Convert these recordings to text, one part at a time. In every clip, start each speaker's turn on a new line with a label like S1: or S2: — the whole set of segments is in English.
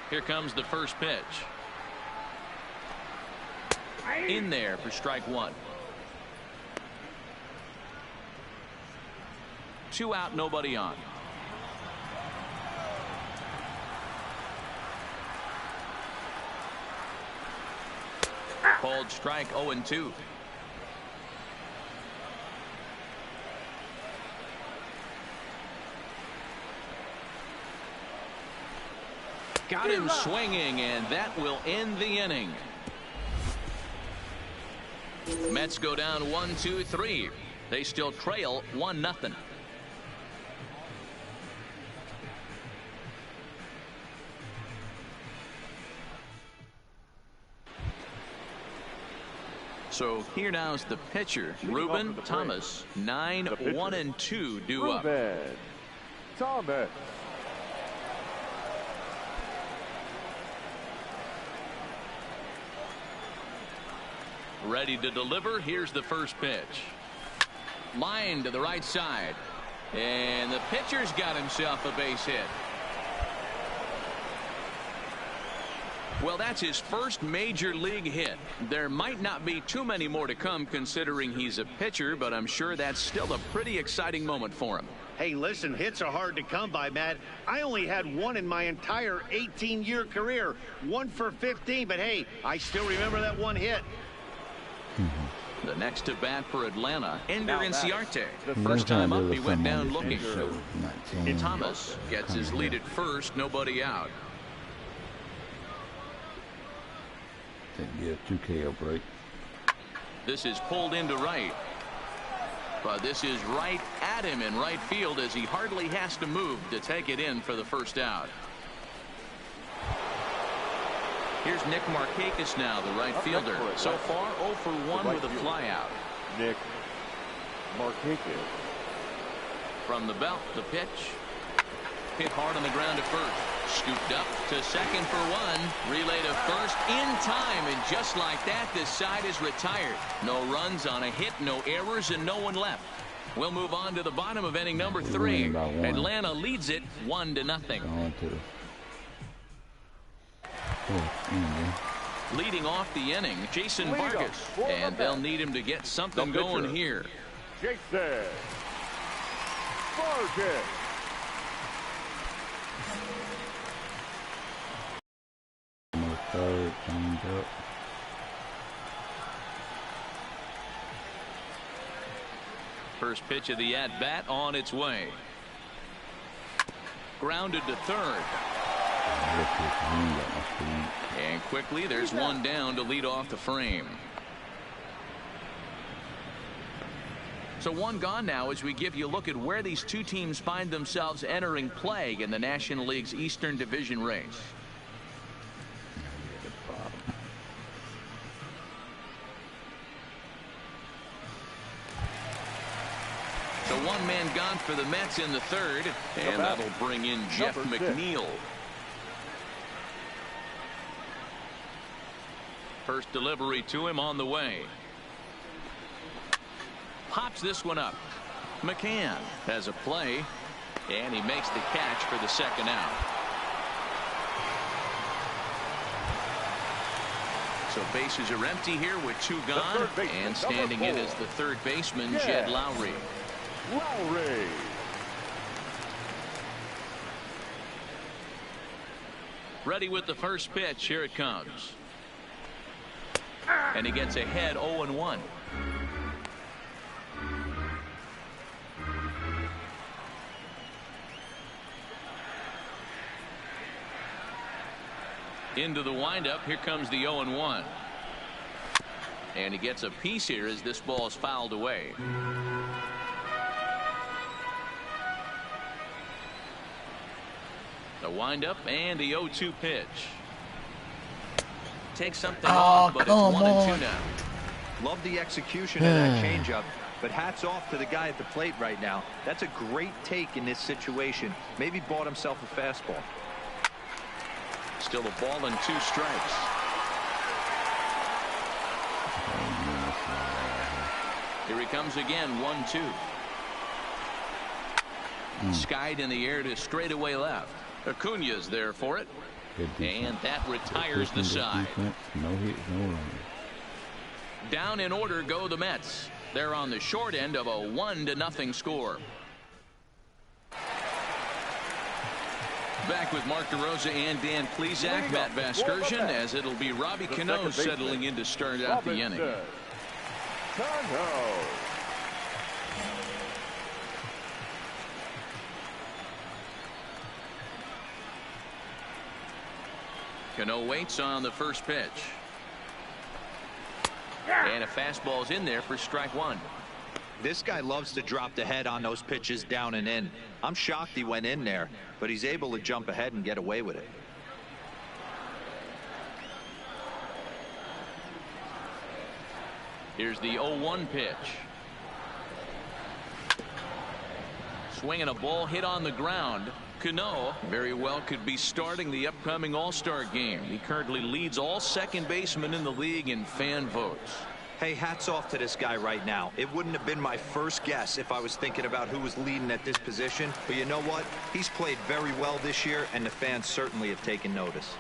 S1: Here comes the first pitch. In there for strike one. 2 out, nobody on. Called strike 0-2. Got him swinging, and that will end the inning. Mets go down 1-2-3. They still trail 1-0. So here now is the pitcher, Ruben Thomas. 9-1-2 due up.
S2: Thomas.
S1: Ready to deliver. Here's the first pitch. Line to the right side. And the pitcher's got himself a base hit. Well, that's his first major league hit. There might not be too many more to come considering he's a pitcher, but I'm sure that's still a pretty exciting moment for him.
S3: Hey, listen, hits are hard to come by, Matt. I only had one in my entire 18-year career. 1 for 15, but hey, I still remember that one hit.
S1: The next to bat for Atlanta, Ender Inciarte. First time up, he went down looking. Thomas gets his lead at first, nobody out.
S2: Yeah, 2 KO break.
S1: This is pulled into right. But this is right at him in right field as he hardly has to move to take it in for the first out. Here's Nick Markakis now, the right fielder. So far 0 for 1 with a flyout.
S2: Nick Markakis.
S1: From the belt, the pitch. Hit hard on the ground to first. Scooped up to second for 1. Relay to first in time, and just like that, this side is retired. No runs on a hit, no errors, and no one left. We'll move on to the bottom of inning number 3. Atlanta leads it 1-0. Leading off the inning, Jason Vargas, and they'll need him to get something going here.
S2: Jason Vargas. Third change up.
S1: First pitch of the at-bat on its way. Grounded to third. And quickly there's one down to lead off the frame. So one gone now as we give you a look at where these two teams find themselves entering play in the National League's Eastern Division race. So one man gone for the Mets in the third, and that'll bring in Jeff McNeil. First delivery to him on the way. Pops this one up. McCann has a play, and he makes the catch for the second out. So bases are empty here with 2 gone, and standing in is the third baseman, Jed Lowry. Ready with the first pitch. Here it comes. And he gets ahead 0-1. Into the windup. Here comes the 0-1. And he gets a piece here as this ball is fouled away. The windup and the 0-2 pitch. Takes something off, but it's 1-2 now.
S4: Love the execution of that changeup, but hats off to the guy at the plate right now. That's a great take in this situation. Maybe bought himself a fastball.
S1: Still a ball and 2 strikes. Here he comes again, 1-2. Skied in the air to straightaway left. Acuna's there for it.
S2: Good defense.
S1: And that retires the side.
S2: Defense, no hits, no runs.
S1: Down in order go the Mets. They're on the short end of a 1-0 score. Back with Mark DeRosa and Dan Plesac, Matt Vasgersian, as it'll be Robbie Cano settling in to start out the inning. Cano waits on the first pitch. And a fastball's in there for strike one.
S4: This guy loves to drop the head on those pitches down and in. I'm shocked he went in there, but he's able to jump ahead and get away with it.
S1: Here's the 0-1 pitch. Swinging a ball hit on the ground. Cano very well could be starting the upcoming All-Star game. He currently leads all second basemen in the league in fan votes.
S4: Hey, hats off to this guy right now. It wouldn't have been my first guess if I was thinking about who was leading at this position. But you know what? He's played very well this year, and the fans certainly have taken notice.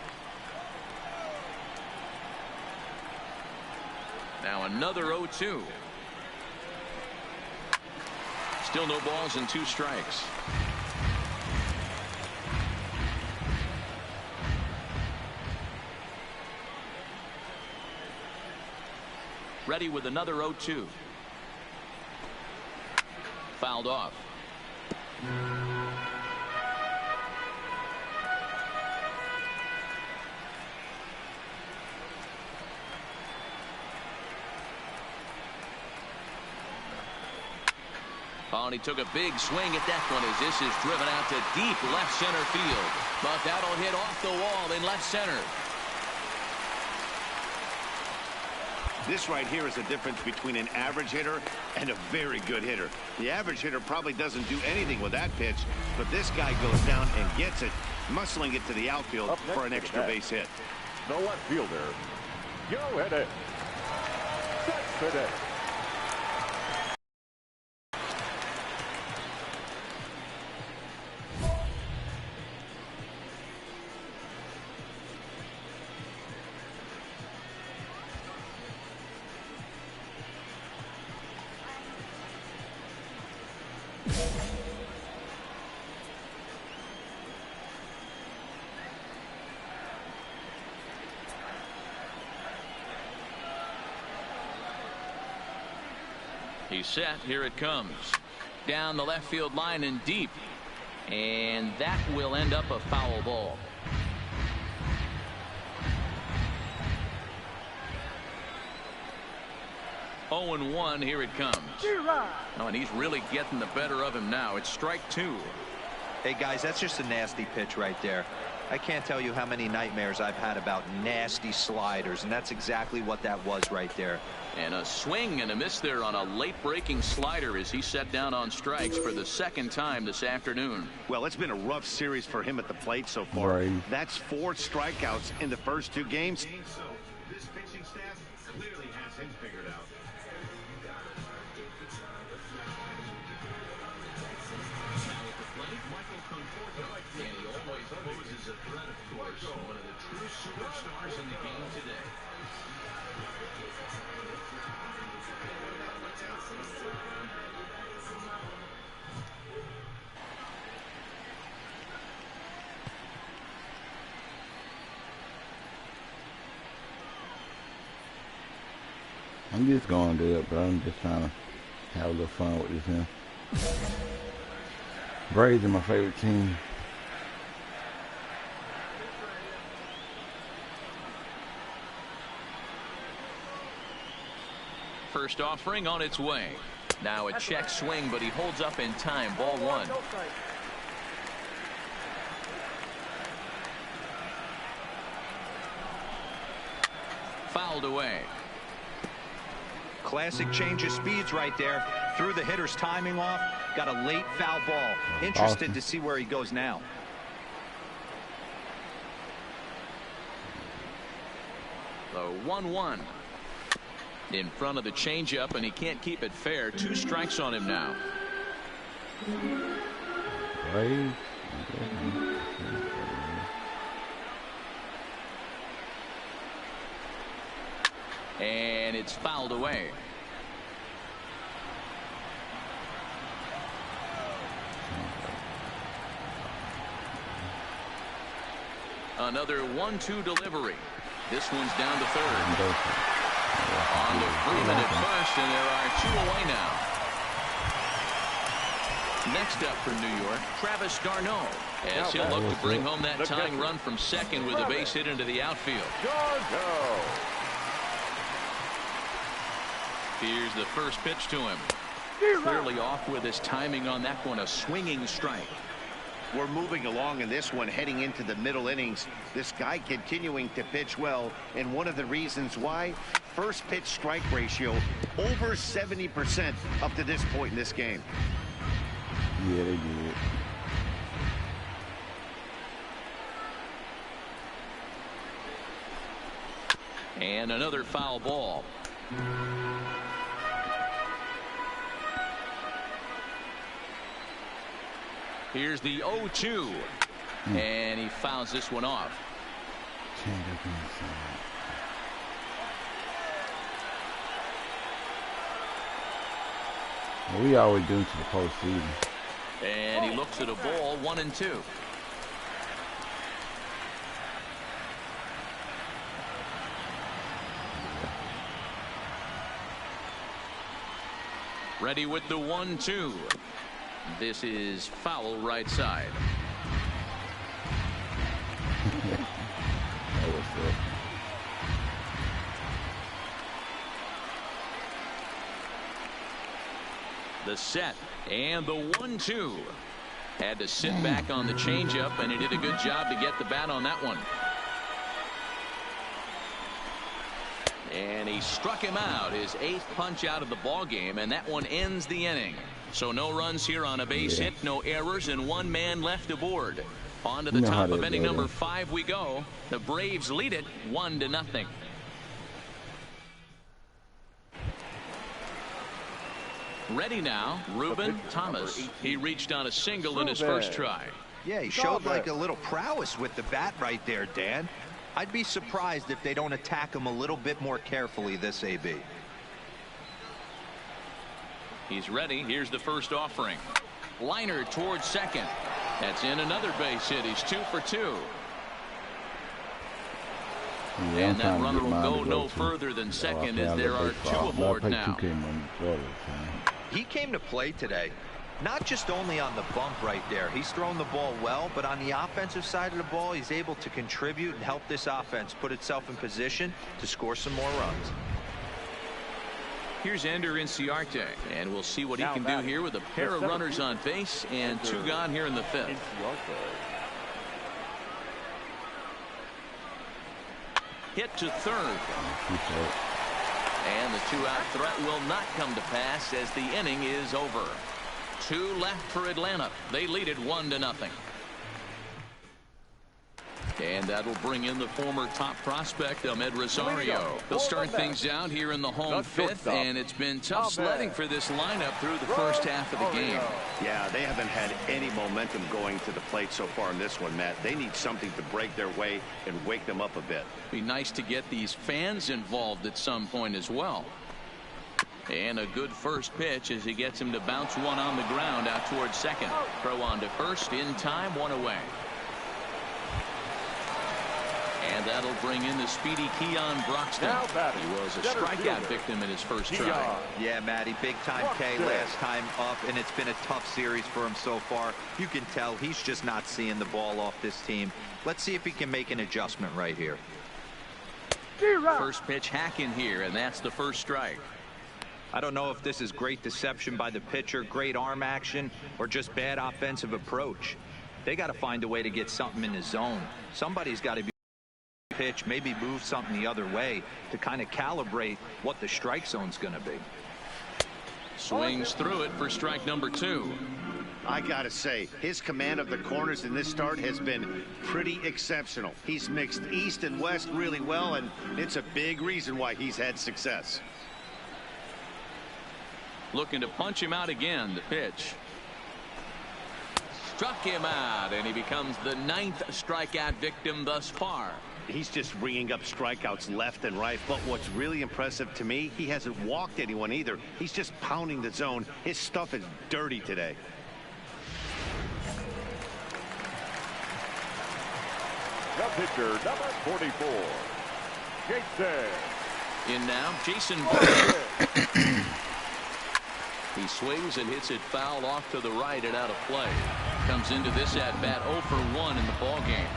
S1: Now another 0-2. Still no balls and 2 strikes. Ready with another 0-2. Fouled off. Oh, and he took a big swing at that one as this is driven out to deep left center field. But that'll hit off the wall in left center.
S3: This right here is the difference between an average hitter and a very good hitter. The average hitter probably doesn't do anything with that pitch, but this guy goes down and gets it, muscling it to the outfield for an extra base hit.
S2: The left fielder, Joe Hedges. That's it.
S1: He's set. Here it comes. Down the left field line and deep. And that will end up a foul ball. Oh, and 1. Here it comes. Oh, and he's really getting the better of him now. It's strike 2.
S4: Hey, guys, that's just a nasty pitch right there. I can't tell you how many nightmares I've had about nasty sliders, and that's exactly what that was right there.
S1: And a swing and a miss there on a late breaking slider as he set down on strikes for the second time this afternoon.
S3: Well, it's been a rough series for him at the plate so far.
S2: Right.
S3: That's 4 strikeouts in the first 2 games.
S5: So this pitching staff clearly has him figured out.
S1: And he always poses a threat, of course. One of the true superstars in the game today.
S2: I'm just going to do it, but I'm just trying to have a little fun with this here. Braves are my favorite team.
S1: First offering on its way. Now a check swing, but he holds up in time. Ball 1. Fouled away.
S4: Classic change of speeds right there. Threw the hitter's timing off. Got a late foul ball. Interested to see where he goes now.
S1: The 1-1. In front of the changeup, and he can't keep it fair. 2 strikes on him now.
S2: Braves.
S1: And it's fouled away. Another 1-2 delivery. This one's down to third. On to Freeman at first, and there are 2 away now. Next up for New York, Travis d'Arnaud, as he'll look to bring home that tying run from second with a base hit into the outfield. Here's the first pitch to him. Clearly off with his timing on that one, a swinging strike.
S3: We're moving along in this one, heading into the middle innings. This guy continuing to pitch well, and one of the reasons why, first pitch strike ratio over 70% up to this point in this game.
S2: Yeah, they did.
S1: And another foul ball. Here's the 0-2. And he fouls this one off.
S2: We always do to the postseason.
S1: And he looks at a ball, 1-2. Ready with the 1-2. This is foul right side.
S2: That was it.
S1: The set and the 1-2. Had to sit back on the changeup, and he did a good job to get the bat on that one. And he struck him out, his 8th punch out of the ball game, and that one ends the inning. So no runs here on a base hit, no errors, and 1 man left aboard. On to the top of inning number 5 we go. The Braves lead it 1-0. Ready now, Ruben Thomas. He reached on a single in his first try.
S4: Yeah, he showed like a little prowess with the bat right there, Dan. I'd be surprised if they don't attack him a little bit more carefully this AB.
S1: He's ready. Here's the first offering. Liner towards second. That's in, another base hit. He's 2 for 2.
S2: Yeah,
S1: and that runner will go no further than second as there are 2 aboard now.
S4: He came to play today, not just only on the bump right there. He's thrown the ball well, but on the offensive side of the ball, he's able to contribute and help this offense put itself in position to score some more runs.
S1: Here's Ender Inciarte, and we'll see what he can do here with a pair of runners on base and 2 gone here in the 5th. Hit to third. And the 2-out threat will not come to pass as the inning is over. 2 left for Atlanta. They lead it 1-0. And that'll bring in the former top prospect, Ahmed Rosario. They'll start things out here in the home 5th, and it's been tough sledding for this lineup through the first half of the game.
S3: Yeah, they haven't had any momentum going to the plate so far in this one, Matt. They need something to break their way and wake them up a bit.
S1: Be nice to get these fans involved at some point as well. And a good first pitch as he gets him to bounce one on the ground out towards second. Throw on to first in time, 1 away. And that'll bring in the speedy Keon Broxton. He was a strikeout victim in his first try.
S4: Yeah, Matty, big time K last time up, and it's been a tough series for him so far. You can tell he's just not seeing the ball off this team. Let's see if he can make an adjustment right here.
S1: First pitch hacking here, and that's the first strike.
S4: I don't know if this is great deception by the pitcher, great arm action, or just bad offensive approach. They got to find a way to get something in the zone. Somebody's got to be pitch, maybe move something the other way to kind of calibrate what the strike zone's going to be.
S1: Swings through it for strike number 2.
S3: I gotta say, his command of the corners in this start has been pretty exceptional. He's mixed east and west really well, and it's a big reason why he's had success.
S1: Looking to punch him out again. The pitch struck him out, and he becomes the 9th strikeout victim thus far.
S3: He's just ringing up strikeouts left and right. But what's really impressive to me, he hasn't walked anyone either. He's just pounding the zone. His stuff is dirty today.
S6: The pitcher, number 44, Jason.
S1: In now, Jason. He swings and hits it foul off to the right and out of play. Comes into this at bat 0 for 1 in the ball game.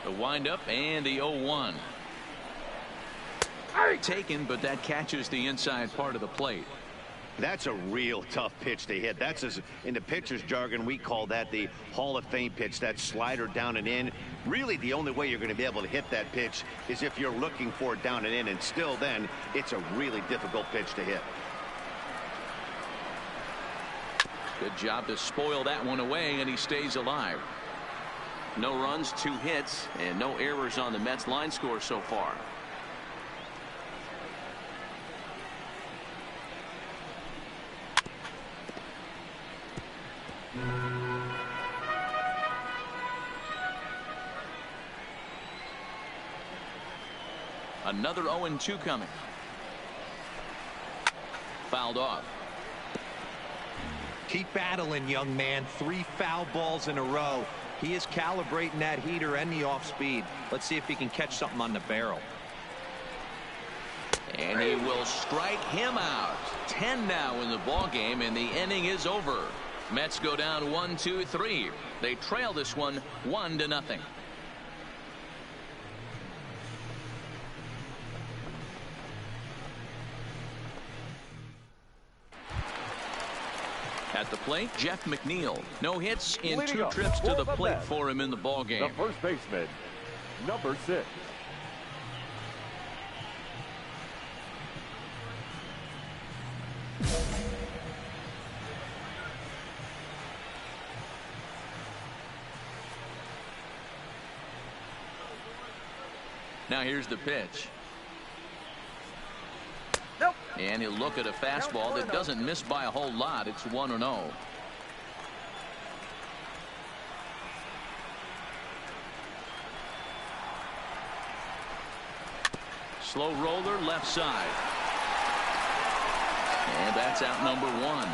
S1: The windup and the 0-1. Taken, but that catches the inside part of the plate.
S3: That's a real tough pitch to hit. That's in the pitcher's jargon, we call that the Hall of Fame pitch. That slider down and in. Really, the only way you're going to be able to hit that pitch is if you're looking for it down and in, and still then, it's a really difficult pitch to hit.
S1: Good job to spoil that one away, and he stays alive. No runs, 2 hits, and no errors on the Mets line score so far. Another 0-2 coming. Fouled off.
S4: Keep battling, young man. 3 foul balls in a row. He is calibrating that heater and the off speed. Let's see if he can catch something on the barrel.
S1: And he will strike him out. 10 now in the ball game, and the inning is over. Mets go down 1-2-3. They trail this one 1-0. At the plate, Jeff McNeil. No hits in 2 trips to the plate for him in the ball game.
S6: The first baseman, number 6.
S1: Now here's the pitch. And he'll look at a fastball that doesn't miss by a whole lot. It's 1-0. Slow roller left side. And that's out number 1.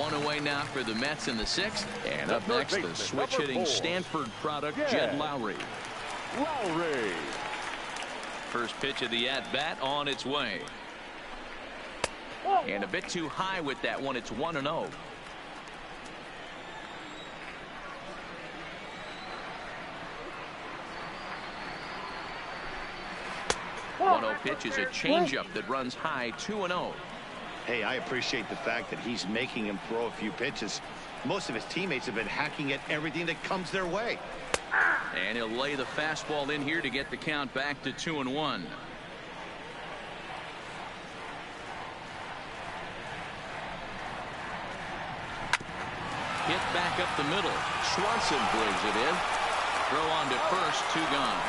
S1: One away now for the Mets in the 6th. And up next, the switch-hitting Stanford product, Jed Lowry. First pitch of the at-bat on its way. And a bit too high with that one. It's 1-0. 1-0 pitch is a changeup that runs high, 2-0.
S3: Hey, I appreciate the fact that he's making him throw a few pitches. Most of his teammates have been hacking at everything that comes their way.
S1: And he'll lay the fastball in here to get the count back to 2-1. Hit back up the middle. Swanson brings it in. Throw on to first, 2 gone.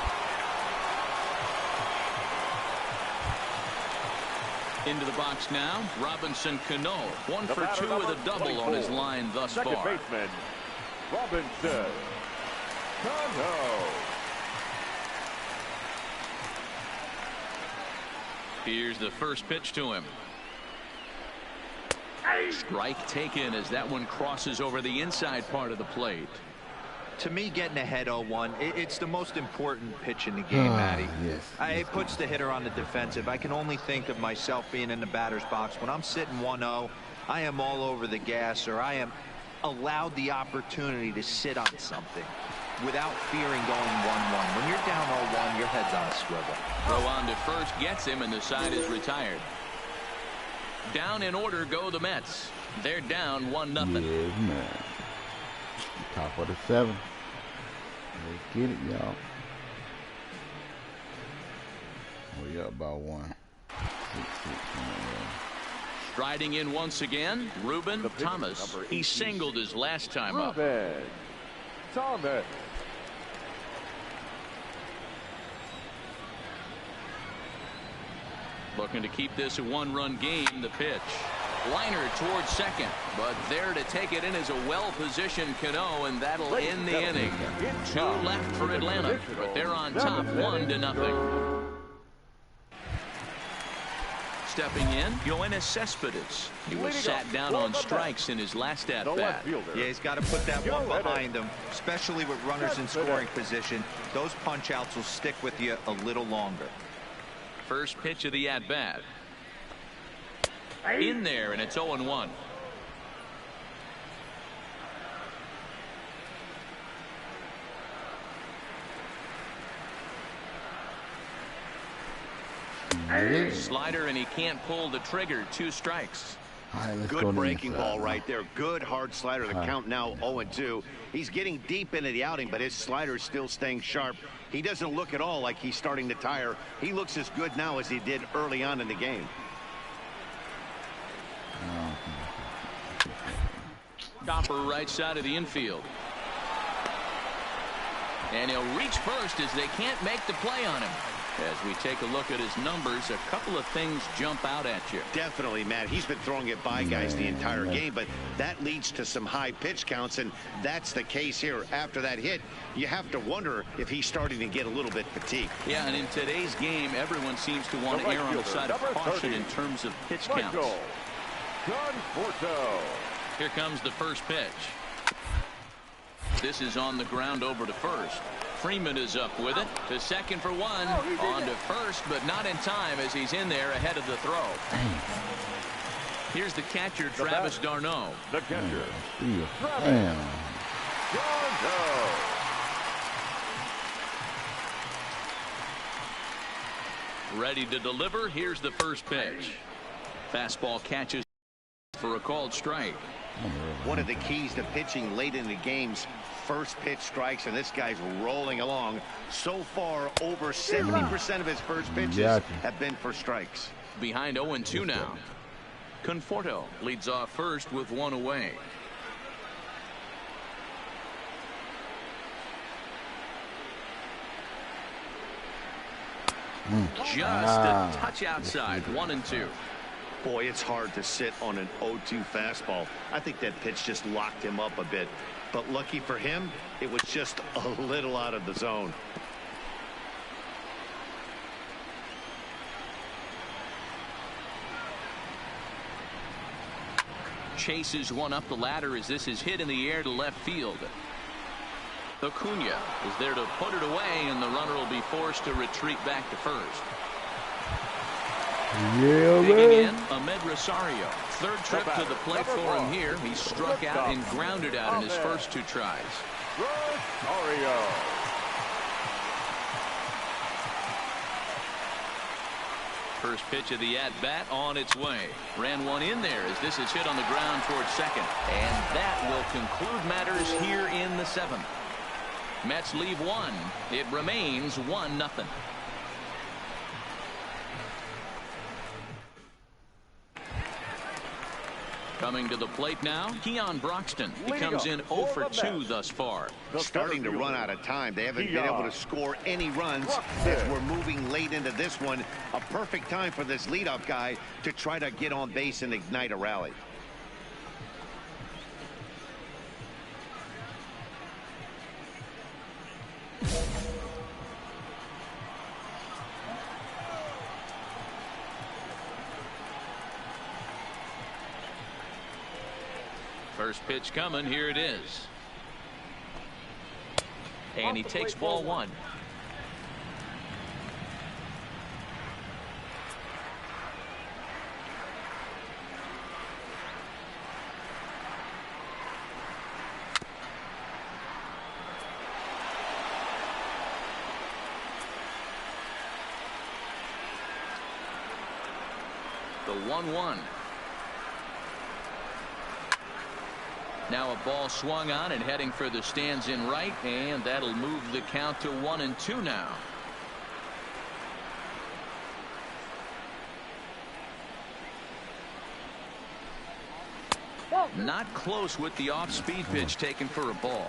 S1: Into the box now, Robinson Cano. 1 for 2 with a double on his line thus far.
S6: Second baseman, Robinson Cano.
S1: Here's the first pitch to him. Strike taken as that one crosses over the inside part of the plate.
S4: To me, getting ahead 0-1, it's the most important pitch in the game, Matty.
S2: Yes.
S4: It puts the hitter on the defensive. I can only think of myself being in the batter's box. When I'm sitting 1-0, I am all over the gas, or I am allowed the opportunity to sit on something without fearing going 1-1. When you're down 0-1, your head's on a swivel.
S1: Throw on to first gets him, and the side is retired. Down in order go the Mets. They're down 1-0.
S2: Yes, man. Top of the 7th. Let's get it, y'all. We up by 1. 6-6.
S1: Striding in once again, Ruben Thomas. He singled his last time up.
S6: Ruben Thomas.
S1: Looking to keep this a one-run game. The pitch. Liner towards second, but there to take it in is a well-positioned Cano, and that'll end the inning. 2 left for Atlanta, but they're on top 1-0. Stepping in, Yoenis Cespedes. He was sat down on strikes in his last at-bat.
S4: Yeah, he's got to put that one behind him, especially with runners in scoring position. Those punch-outs will stick with you a little longer.
S1: First pitch of the at-bat. In there, and it's 0-1. Slider, and he can't pull the trigger. 2 strikes.
S2: All right, let's go
S3: Good
S2: to
S3: breaking
S2: inside
S3: ball
S2: now.
S3: right there. Good hard slider. The count now 0-2. He's getting deep into the outing, but his slider is still staying sharp. He doesn't look at all like he's starting to tire. He looks as good now as he did early on in the game.
S1: Chopper right side of the infield. And he'll reach first as they can't make the play on him. As we take a look at his numbers, a couple of things jump out at you.
S3: Definitely, Matt. He's been throwing it by guys the entire game, but that leads to some high pitch counts, and that's the case here. After that hit, you have to wonder if he's starting to get a little bit fatigued.
S1: Yeah, and in today's game, everyone seems to want to err on the side of caution in terms of pitch counts. Here comes the first pitch. This is on the ground over to first. Freeman is up with it to second for 1. On to first, but not in time as he's in there ahead of the throw. Here's the catcher, Travis d'Arnaud.
S6: The catcher.
S2: Damn.
S1: Ready to deliver. Here's the first pitch. Fastball catches for a called strike.
S3: One of the keys to pitching late in the game's first pitch strikes, and this guy's rolling along. So far, over 70% of his first pitches have been for strikes.
S1: Behind 0-2 now. Conforto leads off first with 1 away. Just a touch outside. 1-2.
S3: Boy, it's hard to sit on an 0-2 fastball. I think that pitch just locked him up a bit. But lucky for him, it was just a little out of the zone.
S1: Chases one up the ladder as this is hit in the air to left field. Acuna is there to put it away, and the runner will be forced to retreat back to first.
S2: Yeah,
S1: Digging
S2: man.
S1: in, Ahmed Rosario. Third trip to the plate for him here. He struck out and grounded out in his first 2 tries.
S6: Rosario.
S1: First pitch of the at-bat on its way. Ran one in there as this is hit on the ground towards second. And that will conclude matters here in the 7th. Mets leave 1. It remains 1-0. Coming to the plate now, Keon Broxton. He comes in 0 for 2 thus far.
S3: Starting to run out of time. They haven't been able to score any runs as we're moving late into this one. A perfect time for this leadoff guy to try to get on base and ignite a rally.
S1: First pitch coming. Here it is. And he takes ball 1. The 1-1. Now a ball swung on and heading for the stands in right, and that'll move the count to 1-2 now. Not close with the off-speed pitch taken for a ball.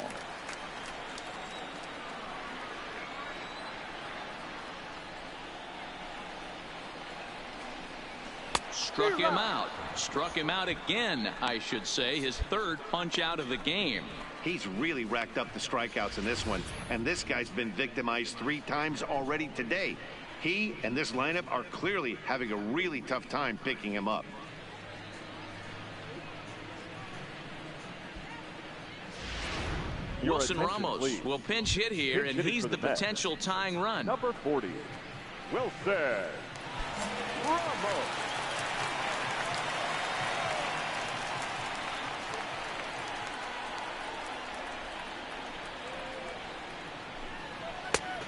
S1: struck him out. Struck him out again, I should say. His third punch out of the game.
S3: He's really racked up the strikeouts in this one, and this guy's been victimized 3 times already today. He and this lineup are clearly having a really tough time picking him up.
S1: Wilson Ramos will pinch hit here, and he's the potential tying run.
S6: Number 40, Wilson Ramos.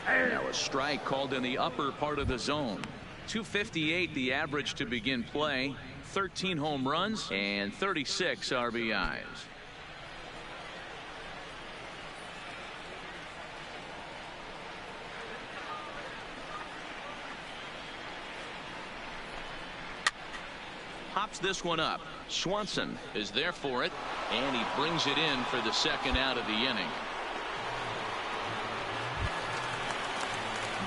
S1: Now a strike called in the upper part of the zone. 258 the average to begin play. 13 home runs and 36 RBIs. Pops this one up. Swanson is there for it, and he brings it in for the second out of the inning.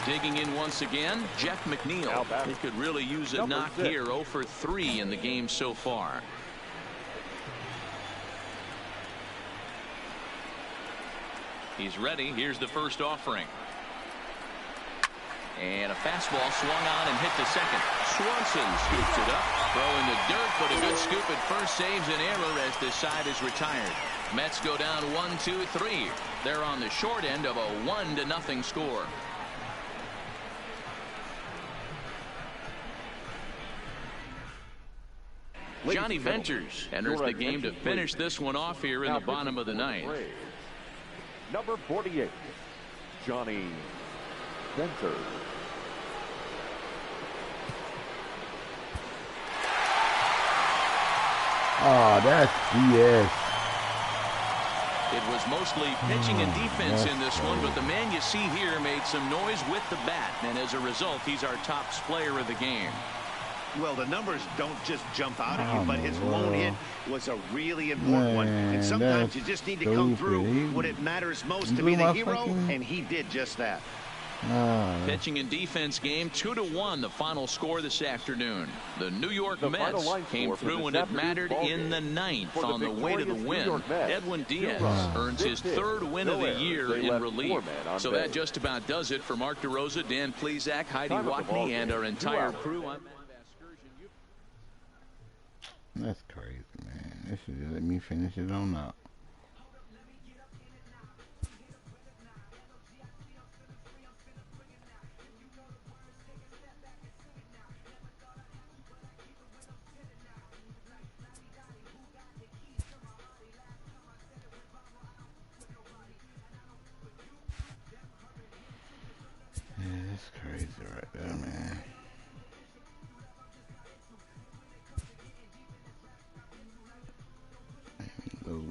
S1: Digging in once again, Jeff McNeil. He could really use a knock here. 0 for 3 in the game so far. He's ready. Here's the first offering. And a fastball swung on and hit to second. Swanson scoops it up. Throw in the dirt, but a good scoop at first saves an error as this side is retired. Mets go down 1-2-3. They're on the short end of a 1-0 score. Johnny Venters enters the game to finish this one off here in the bottom of the ninth.
S6: Number 48, Johnny Venters.
S2: Oh, that's BS.
S1: It was mostly pitching and defense in this one, but the man you see here made some noise with the bat, and as a result, he's our top player of the game.
S3: Well, the numbers don't just jump out at you, but his lone hit was a really important one. And sometimes you just need to come through when it matters most to be the hero, and he did just that.
S1: Pitching and defense game 2-1 the final score this afternoon. The New York Mets came through when it mattered in the ninth on the way to the win. Edwin Diaz earns his third win of the year in relief. So that just about does it for Mark DeRosa, Dan Plesac, Heidi Watney, and our entire crew.
S2: That's crazy, man. This should just let me finish it on out. Yeah, that's crazy right there, man. Lose.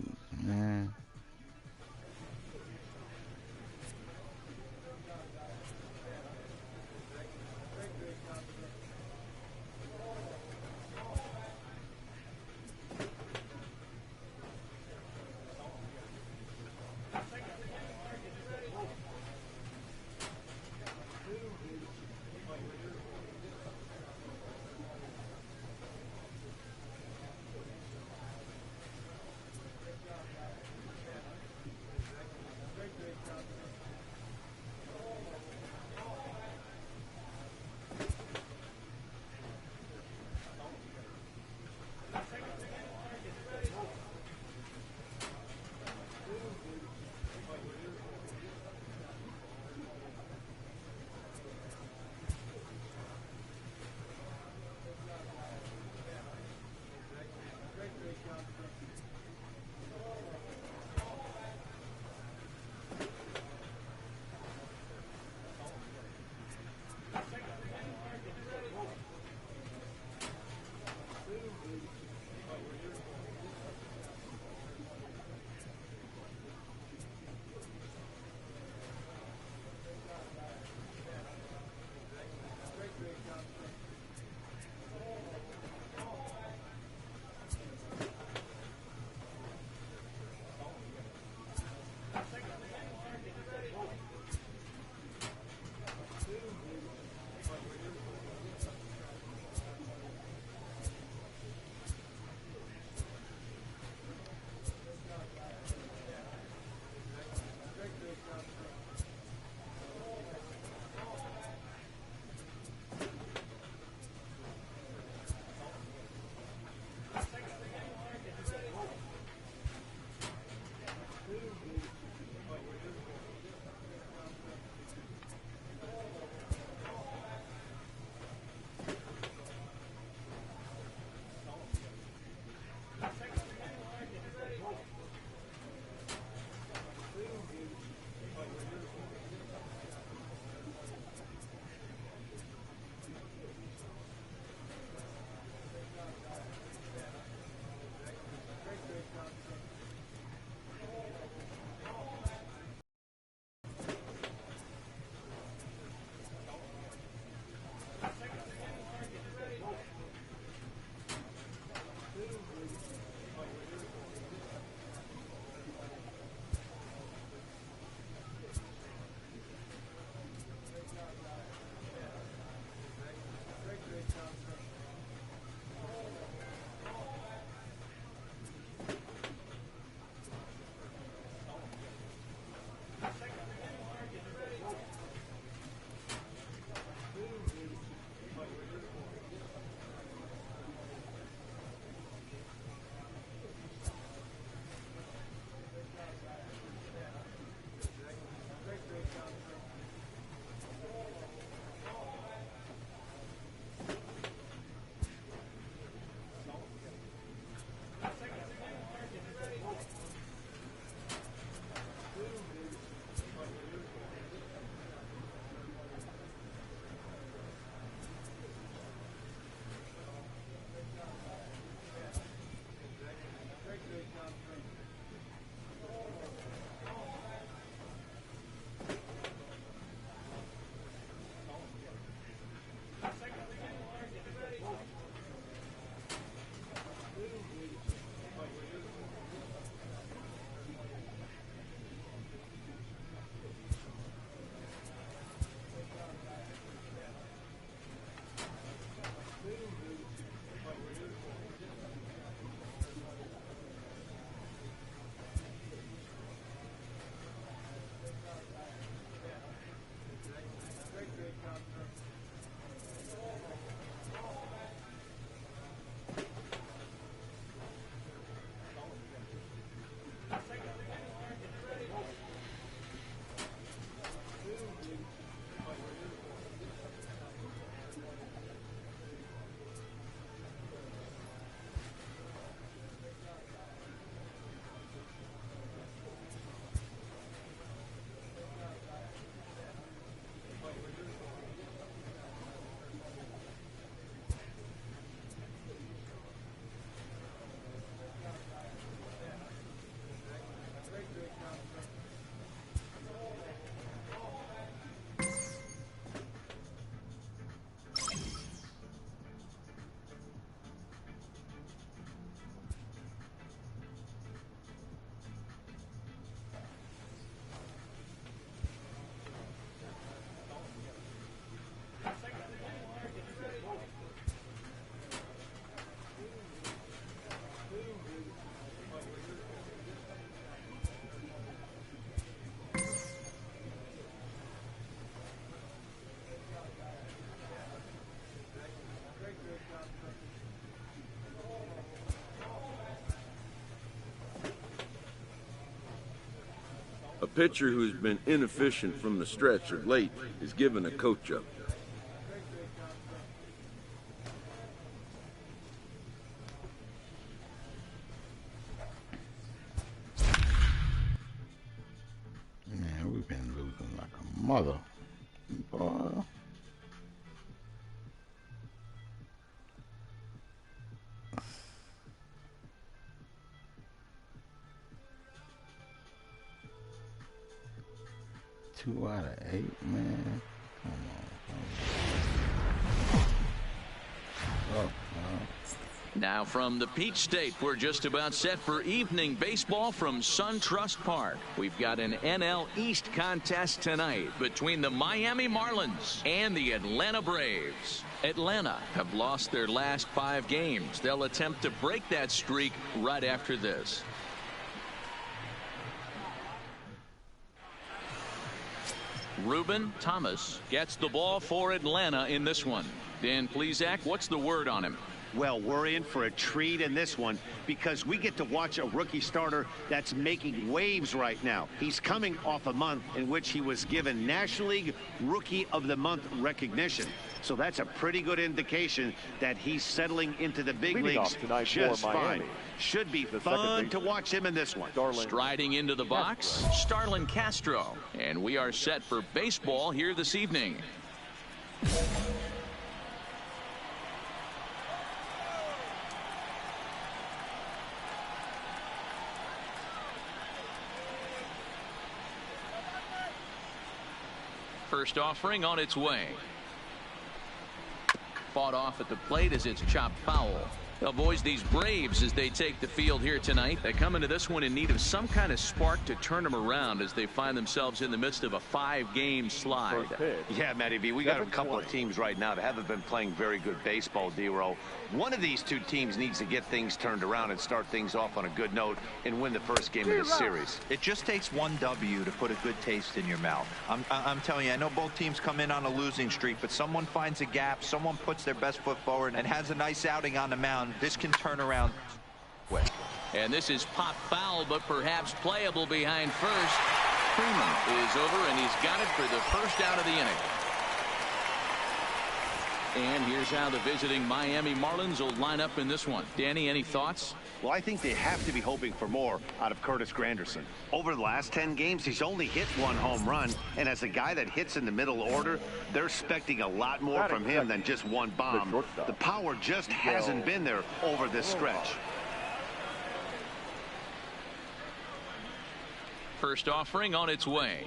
S7: pitcher who's been inefficient from the stretch of late is given a coach up.
S2: Man, we've been losing like a mother. Boy. Two out of 8, man. Come on.
S1: Now from the Peach State, we're just about set for evening baseball from SunTrust Park. We've got an NL East contest tonight between the Miami Marlins and the Atlanta Braves. Atlanta have lost their last 5 games. They'll attempt to break that streak right after this. Ruben Thomas gets the ball for Atlanta in this one. Dan Plesac, what's the word on him?
S3: Well, we're in for a treat in this one because we get to watch a rookie starter that's making waves right now. He's coming off a month in which he was given National League Rookie of the Month recognition. So that's a pretty good indication that he's settling into the big leagues just fine. Should be fun to watch him in this one.
S1: Striding into the box, Starlin Castro. And we are set for baseball here this evening. First offering on its way. Fought off at the plate as it's chopped foul. Well, boys, these Braves, as they take the field here tonight, they come into this one in need of some kind of spark to turn them around as they find themselves in the midst of a 5-game slide.
S3: Yeah, Matty B, we got a couple of teams right now that haven't been playing very good baseball, D-Row. One of these two teams needs to get things turned around and start things off on a good note and win the first game of the series.
S4: It just takes one W to put a good taste in your mouth. I'm telling you, I know both teams come in on a losing streak, but someone finds a gap, someone puts their best foot forward and has a nice outing on the mound. This can turn around quick.
S1: And this is pop foul, but perhaps playable behind first. Freeman is over, and he's got it for the first out of the inning. And here's how the visiting Miami Marlins will line up in this one. Danny, any thoughts?
S3: Well, I think they have to be hoping for more out of Curtis Granderson. Over the last 10 games, he's only hit 1 home run. And as a guy that hits in the middle order, they're expecting a lot more from him than just 1 bomb. The power just hasn't been there over this stretch.
S1: First offering on its way.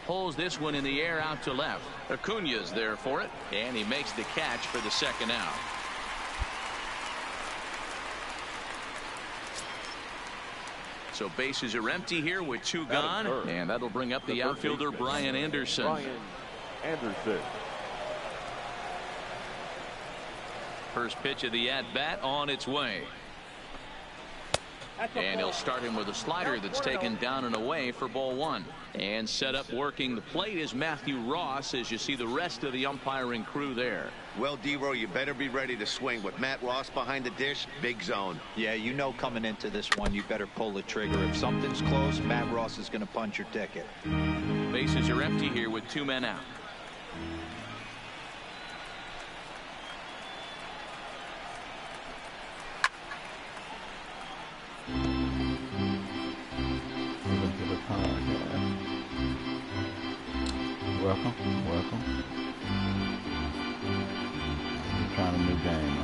S1: Pulls this one in the air out to left. Acuna's there for it, and he makes the catch for the second out. So bases are empty here with 2 gone, and that'll bring up the outfielder Brian Anderson. First pitch of the at-bat on its way. And he'll start him with a slider that's taken down and away for ball 1. And set up working the plate is Matthew Ross, as you see the rest of the umpiring crew there.
S3: Well, D-Row, you better be ready to swing. With Matt Ross behind the dish, big zone.
S4: Yeah, you know coming into this one, you better pull the trigger. If something's close, Matt Ross is going to punch your ticket.
S1: Bases are empty here with 2 men out.
S2: Welcome. I'm trying a new game.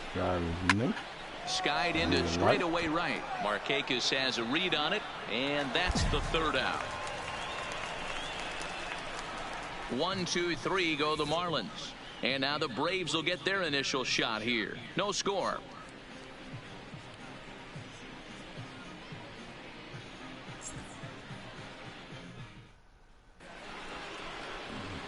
S2: This guy is new.
S1: Skied into straightaway right. Markakis has a read on it, and that's the 3rd out. 1, 2, 3 go the Marlins. And now the Braves will get their initial shot here. No score.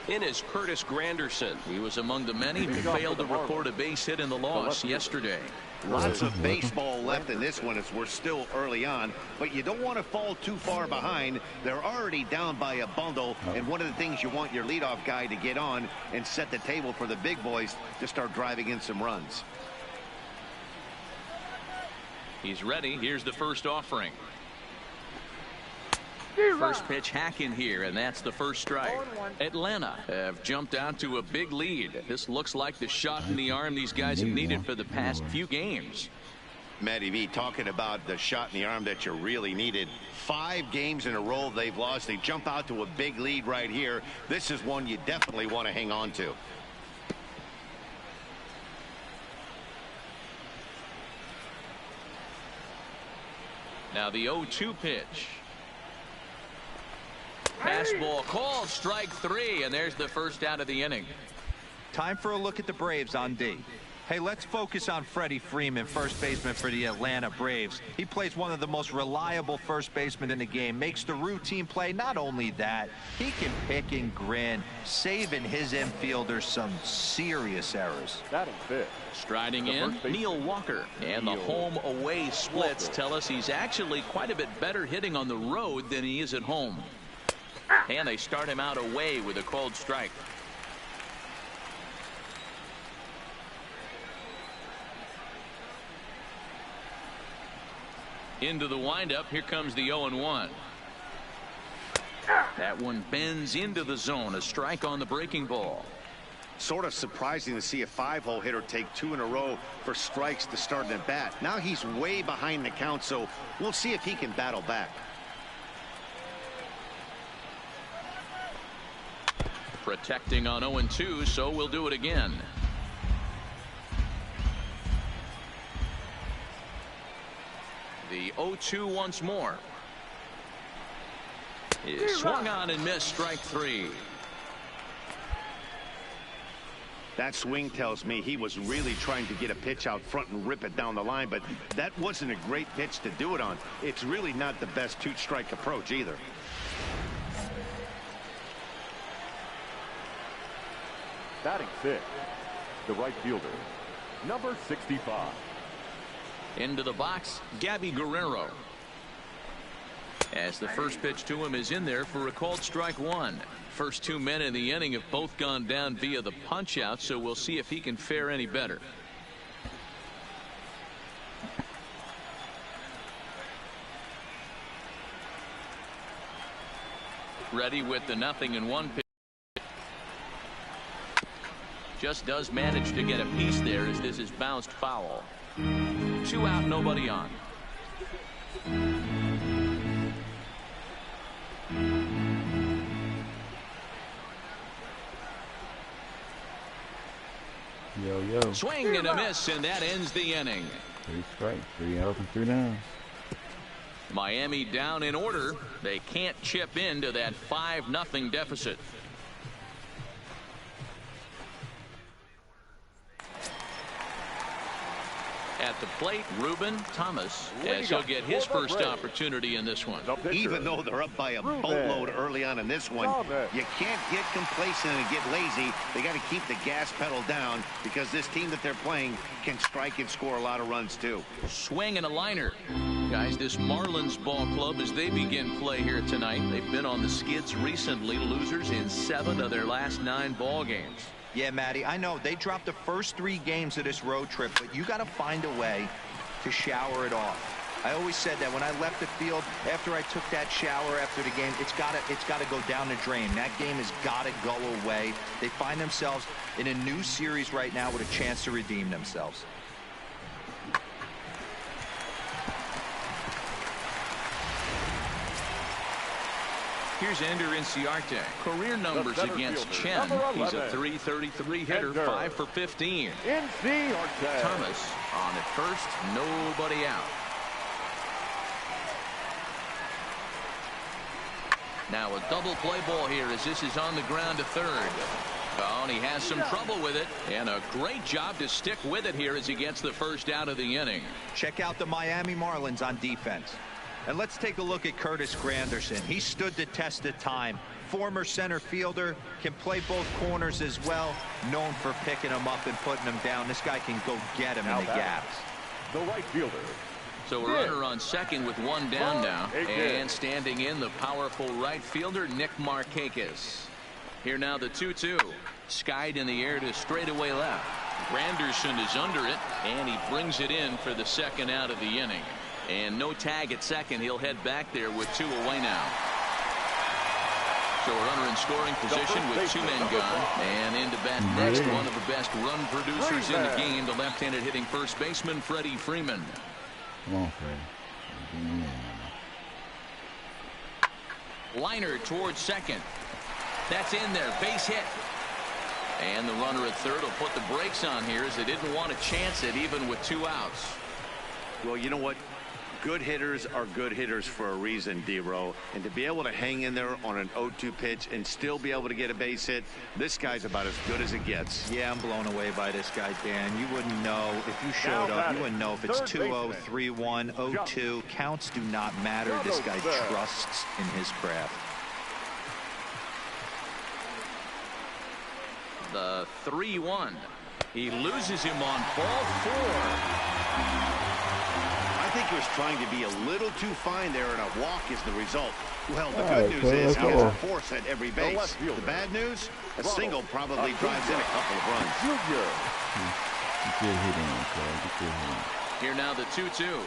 S8: in is Curtis Granderson.
S1: He was among the many who failed to report a base hit in the loss yesterday.
S3: Lots of baseball left in this one as we're still early on, but you don't want to fall too far behind. They're already down by a bundle, and one of the things you want your leadoff guy to get on and set the table for the big boys to start driving in some runs.
S1: He's ready. Here's the first offering. First pitch hack in here, and that's the first strike. Atlanta have jumped out to a big lead. This looks like the shot in the arm these guys have needed for the past few games.
S3: Matty V, talking about the shot in the arm that you really needed. 5 games in a row they've lost. They jump out to a big lead right here. This is one you definitely want to hang on to.
S1: Now the 0-2 pitch. Fastball called, strike 3, and there's the first out of the inning.
S4: Time for a look at the Braves on D. Hey, let's focus on Freddie Freeman, first baseman for the Atlanta Braves. He plays one of the most reliable first basemen in the game, makes the routine play. Not only that, he can pick and grin, saving his infielders some serious errors.
S6: Batting fifth.
S1: Striding in, Neil Walker. And the home-away splits tell us he's actually quite a bit better hitting on the road than he is at home. And they start him out away with a called strike. Into the windup. Here comes the 0-1. That one bends into the zone. A strike on the breaking ball.
S3: Sort of surprising to see a 5-hole hitter take 2 in a row for strikes to start an at bat. Now he's way behind the count, so we'll see if he can battle back.
S1: Protecting on 0-2, so we'll do it again. The 0-2 once more. Is swung on and missed, strike 3.
S3: That swing tells me he was really trying to get a pitch out front and rip it down the line, but that wasn't a great pitch to do it on. It's really not the best 2-strike approach either.
S6: Batting sixth, the right fielder, number 65.
S1: Into the box, Gabby Guerrero. As the first pitch to him is in there for a called strike 1. First 2 men in the inning have both gone down via the punch out, so we'll see if he can fare any better. Ready with the 0-1 pitch. Just does manage to get a piece there as this is bounced foul. 2 out, nobody on.
S2: Yo.
S1: Swing and a miss, and that ends the inning.
S2: 3 strikes, 3 out and 3 down.
S1: Miami down in order. They can't chip into that 5-0 deficit. At the plate, Ruben Thomas, as he'll get his first opportunity in this one.
S3: Even though they're up by a boatload early on in this one, you can't get complacent and get lazy. They got to keep the gas pedal down because this team that they're playing can strike and score a lot of runs too.
S1: Swing and a liner. Guys, this Marlins ball club, as they begin play here tonight, they've been on the skids recently, losers in 7 of their last 9 ball games.
S4: Yeah, Matty, I know they dropped the first 3 games of this road trip, but you got to find a way to shower it off. I always said that when I left the field after I took that shower after the game, it's got to go down the drain. That game has got to go away. They find themselves in a new series right now with a chance to redeem themselves.
S1: Here's Ender Inciarte. Career numbers against Chen. He's a .333 hitter, 5 for 15.
S6: Inciarte.
S1: Thomas on at first, nobody out. Now a double play ball here as this is on the ground to third. Oh, and he has some trouble with it, and a great job to stick with it here as he gets the first out of the inning.
S4: Check out the Miami Marlins on defense. And let's take a look at Curtis Granderson. He stood the test of time. former center fielder, can play both corners as well. Known for picking them up and putting them down. This guy can go get them in the gaps.
S6: The right fielder.
S1: So a runner on second with one down now. And standing in, the powerful right fielder, Nick Markakis. Here now the 2-2. Skied in the air to straightaway left. Granderson is under it, and he brings it in for the second out of the inning. And no tag at second. He'll head back there with 2 away now. So a runner in scoring position with 2 men gone. And in to bat next, one of the best run producers in the game, the left-handed hitting first baseman, Freddie Freeman.
S2: Come on, Freddie.
S1: Liner towards second. That's in there. Base hit. And the runner at third will put the brakes on here as they didn't want to chance it even with 2 outs.
S3: Well, you know what? Good hitters are good hitters for a reason, D-Row. And to be able to hang in there on an 0-2 pitch and still be able to get a base hit, this guy's about as good as it gets.
S4: Yeah, I'm blown away by this guy, Dan. You wouldn't know if you showed up. You wouldn't know if it's 2-0, 3-1, 0-2. Counts do not matter. This guy trusts in his craft.
S1: The 3-1. He loses him on ball 4.
S3: I think he was trying to be a little too fine there, and a walk is the result. Well, the good news is he has a force at every base. The bad news, a single probably drives in a couple of runs.
S1: Here now the 2-2.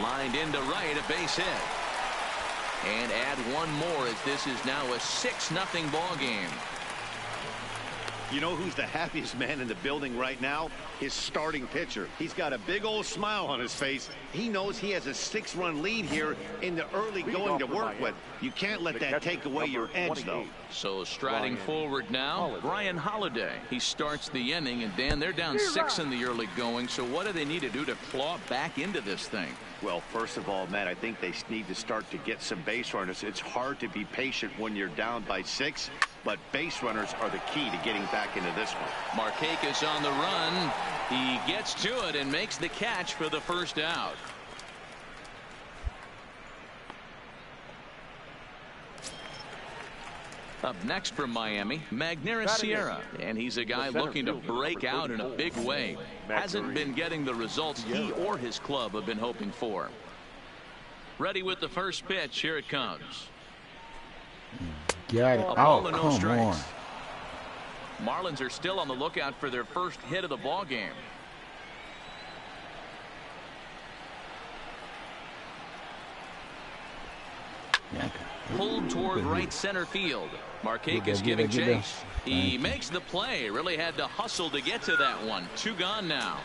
S1: Lined into right, a base hit. And add one more as this is now a 6-0 ball game.
S3: You know who's the happiest man in the building right now? His starting pitcher. He's got a big old smile on his face. He knows he has a 6-run lead here in the early going to work with. You can't let that take away your edge, though.
S1: So striding forward now, Brian Holiday. He starts the inning, and Dan, they're down 6 in the early going. So what do they need to do to claw back into this thing?
S3: Well, first of all, Matt, I think they need to start to get some base runners. It's hard to be patient when you're down by 6, but base runners are the key to getting back into this one.
S1: Markakis on the run. He gets to it and makes the catch for the first out. Up next from Miami, Magneuris Sierra, and he's a guy looking to break out in a big way. Hasn't been getting the results he or his club have been hoping for. Ready with the first pitch. Here it comes.
S2: Got it. Oh, come on.
S1: Marlins are still on the lookout for their first hit of the ball game. Pulled toward right center field. Markakis giving chase. He makes the play. Really had to hustle to get to that one. 2 gone now.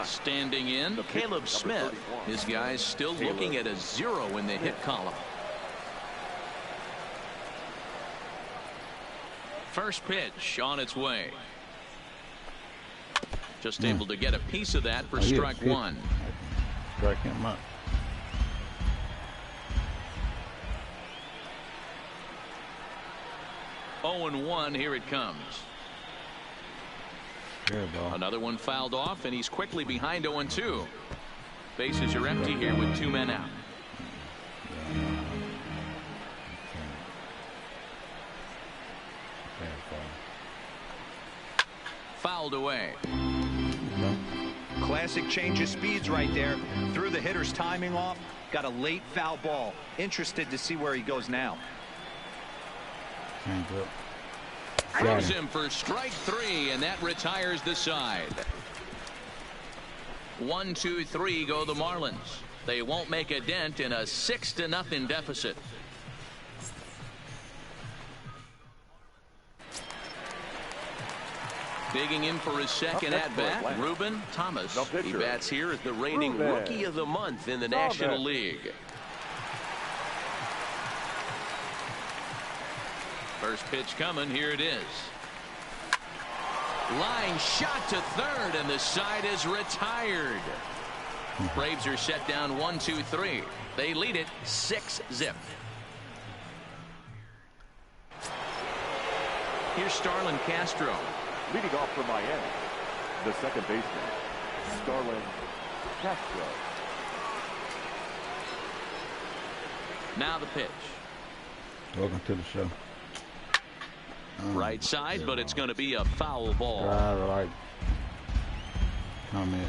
S1: Standing in, Caleb Smith. His guys still looking at a 0 in the hit column. First pitch on its way. Just able to get a piece of that for strike 1.
S2: Strike him up.
S1: Oh, 1 here it comes. Another one fouled off, and he's quickly behind 0-2. Bases are empty here with 2 men out. Fouled away.
S4: Classic change of speeds right there. Threw the hitter's timing off. Got a late foul ball. Interested to see where he goes now.
S1: Throws him for strike 3, and that retires the side. 1, 2, 3 go the Marlins. They won't make a dent in a 6-0 deficit. Digging in for his second at-bat, Ruben Thomas. He bats here as the reigning Rookie of the Month in the National League. First pitch coming. Here it is. Line shot to third, and the side is retired. Braves are set down 1, 2, 3. They lead it 6-0. Here's Starlin Castro.
S6: Leading off for Miami, the second baseman, Starlin Castro.
S1: Now the pitch.
S2: Welcome to the show.
S1: Right side, but it's going to be a foul ball.
S2: Drive, like, comment.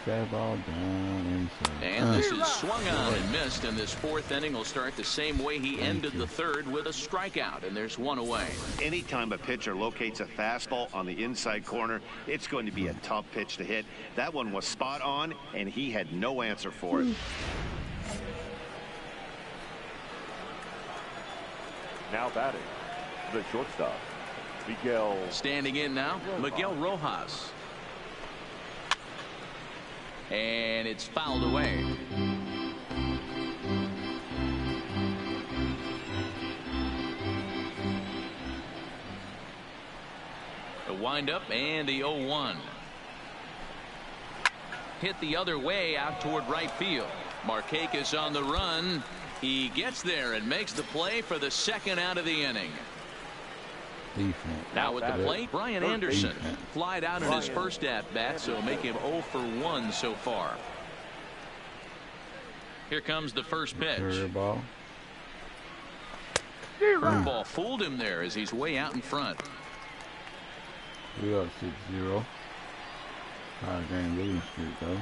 S2: Fastball down inside.
S1: And this is swung on and missed, and this fourth inning will start the same way he ended the third, with a strikeout, and there's one away.
S3: Anytime a pitcher locates a fastball on the inside corner, it's going to be a tough pitch to hit. That one was spot on, and he had no answer for it.
S6: Now batting, the shortstop, Miguel.
S1: Standing in now, Miguel Rojas. And it's fouled away. The windup and the 0-1. Hit the other way out toward right field. Markakis on the run. He gets there and makes the play for the second out of the inning.
S2: Defense.
S1: Now at the plate, Brian Anderson flied out in his first at-bat, so make him 0 for 1 so far. Here comes the first pitch.
S2: Curveball.
S1: Curveball fooled him there as he's way out in front.
S2: We are 6-0. 5-game losing streak, though.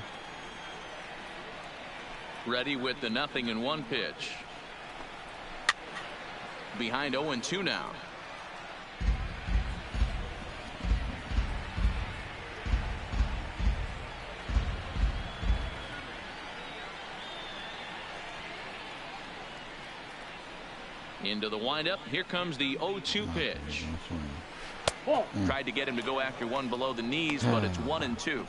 S1: Ready with the 0-1 pitch. Behind 0-2 now. Into the windup. Here comes the 0-2 pitch. Tried to get him to go after one below the knees, but it's 1-2.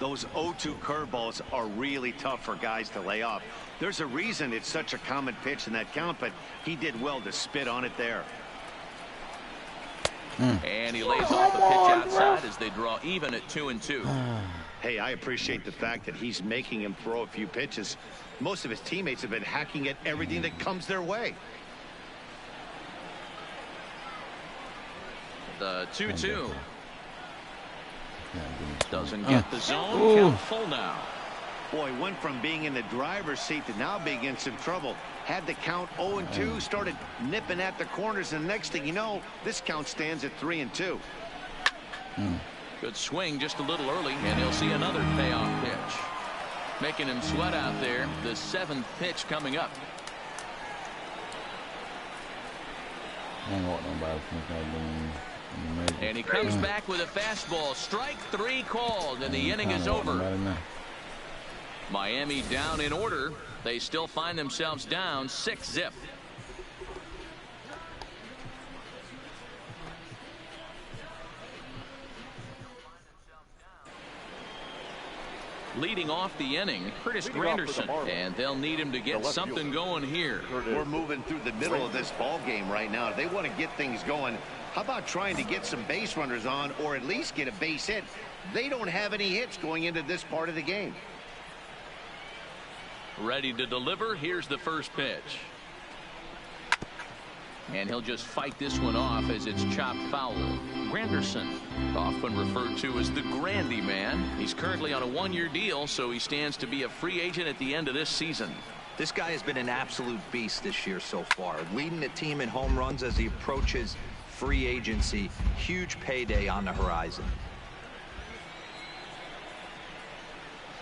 S3: Those 0-2 curveballs are really tough for guys to lay off. There's a reason it's such a common pitch in that count, but he did well to spit on it there.
S1: And he lays off the pitch outside as they draw even at 2-2.
S3: Hey, I appreciate the fact that he's making him throw a few pitches. Most of his teammates have been hacking at everything that comes their way.
S1: The 2-2. Doesn't get the zone. Count full now.
S3: Boy, went from being in the driver's seat to now being in some trouble. Had the count 0-2, started nipping at the corners, and the next thing you know, this count stands at 3-2.
S1: Good swing just a little early, and he'll see another payoff pitch. Making him sweat out there. The 7th pitch coming up. And he comes back with a fastball. Strike 3 called, and the inning is over. Miami down in order. They still find themselves down 6-0. Leading off the inning, Curtis Granderson, and they'll need him to get something going here.
S3: We're moving through the middle of this ball game right now. If they want to get things going, how about trying to get some base runners on, or at least get a base hit? They don't have any hits going into this part of the game.
S1: Ready to deliver. Here's the first pitch. And he'll just fight this one off as it's chopped foul. Granderson, often referred to as the Grandy Man. He's currently on a 1-year deal, so he stands to be a free agent at the end of this season.
S4: This guy has been an absolute beast this year so far, leading the team in home runs as he approaches free agency. Huge payday on the horizon.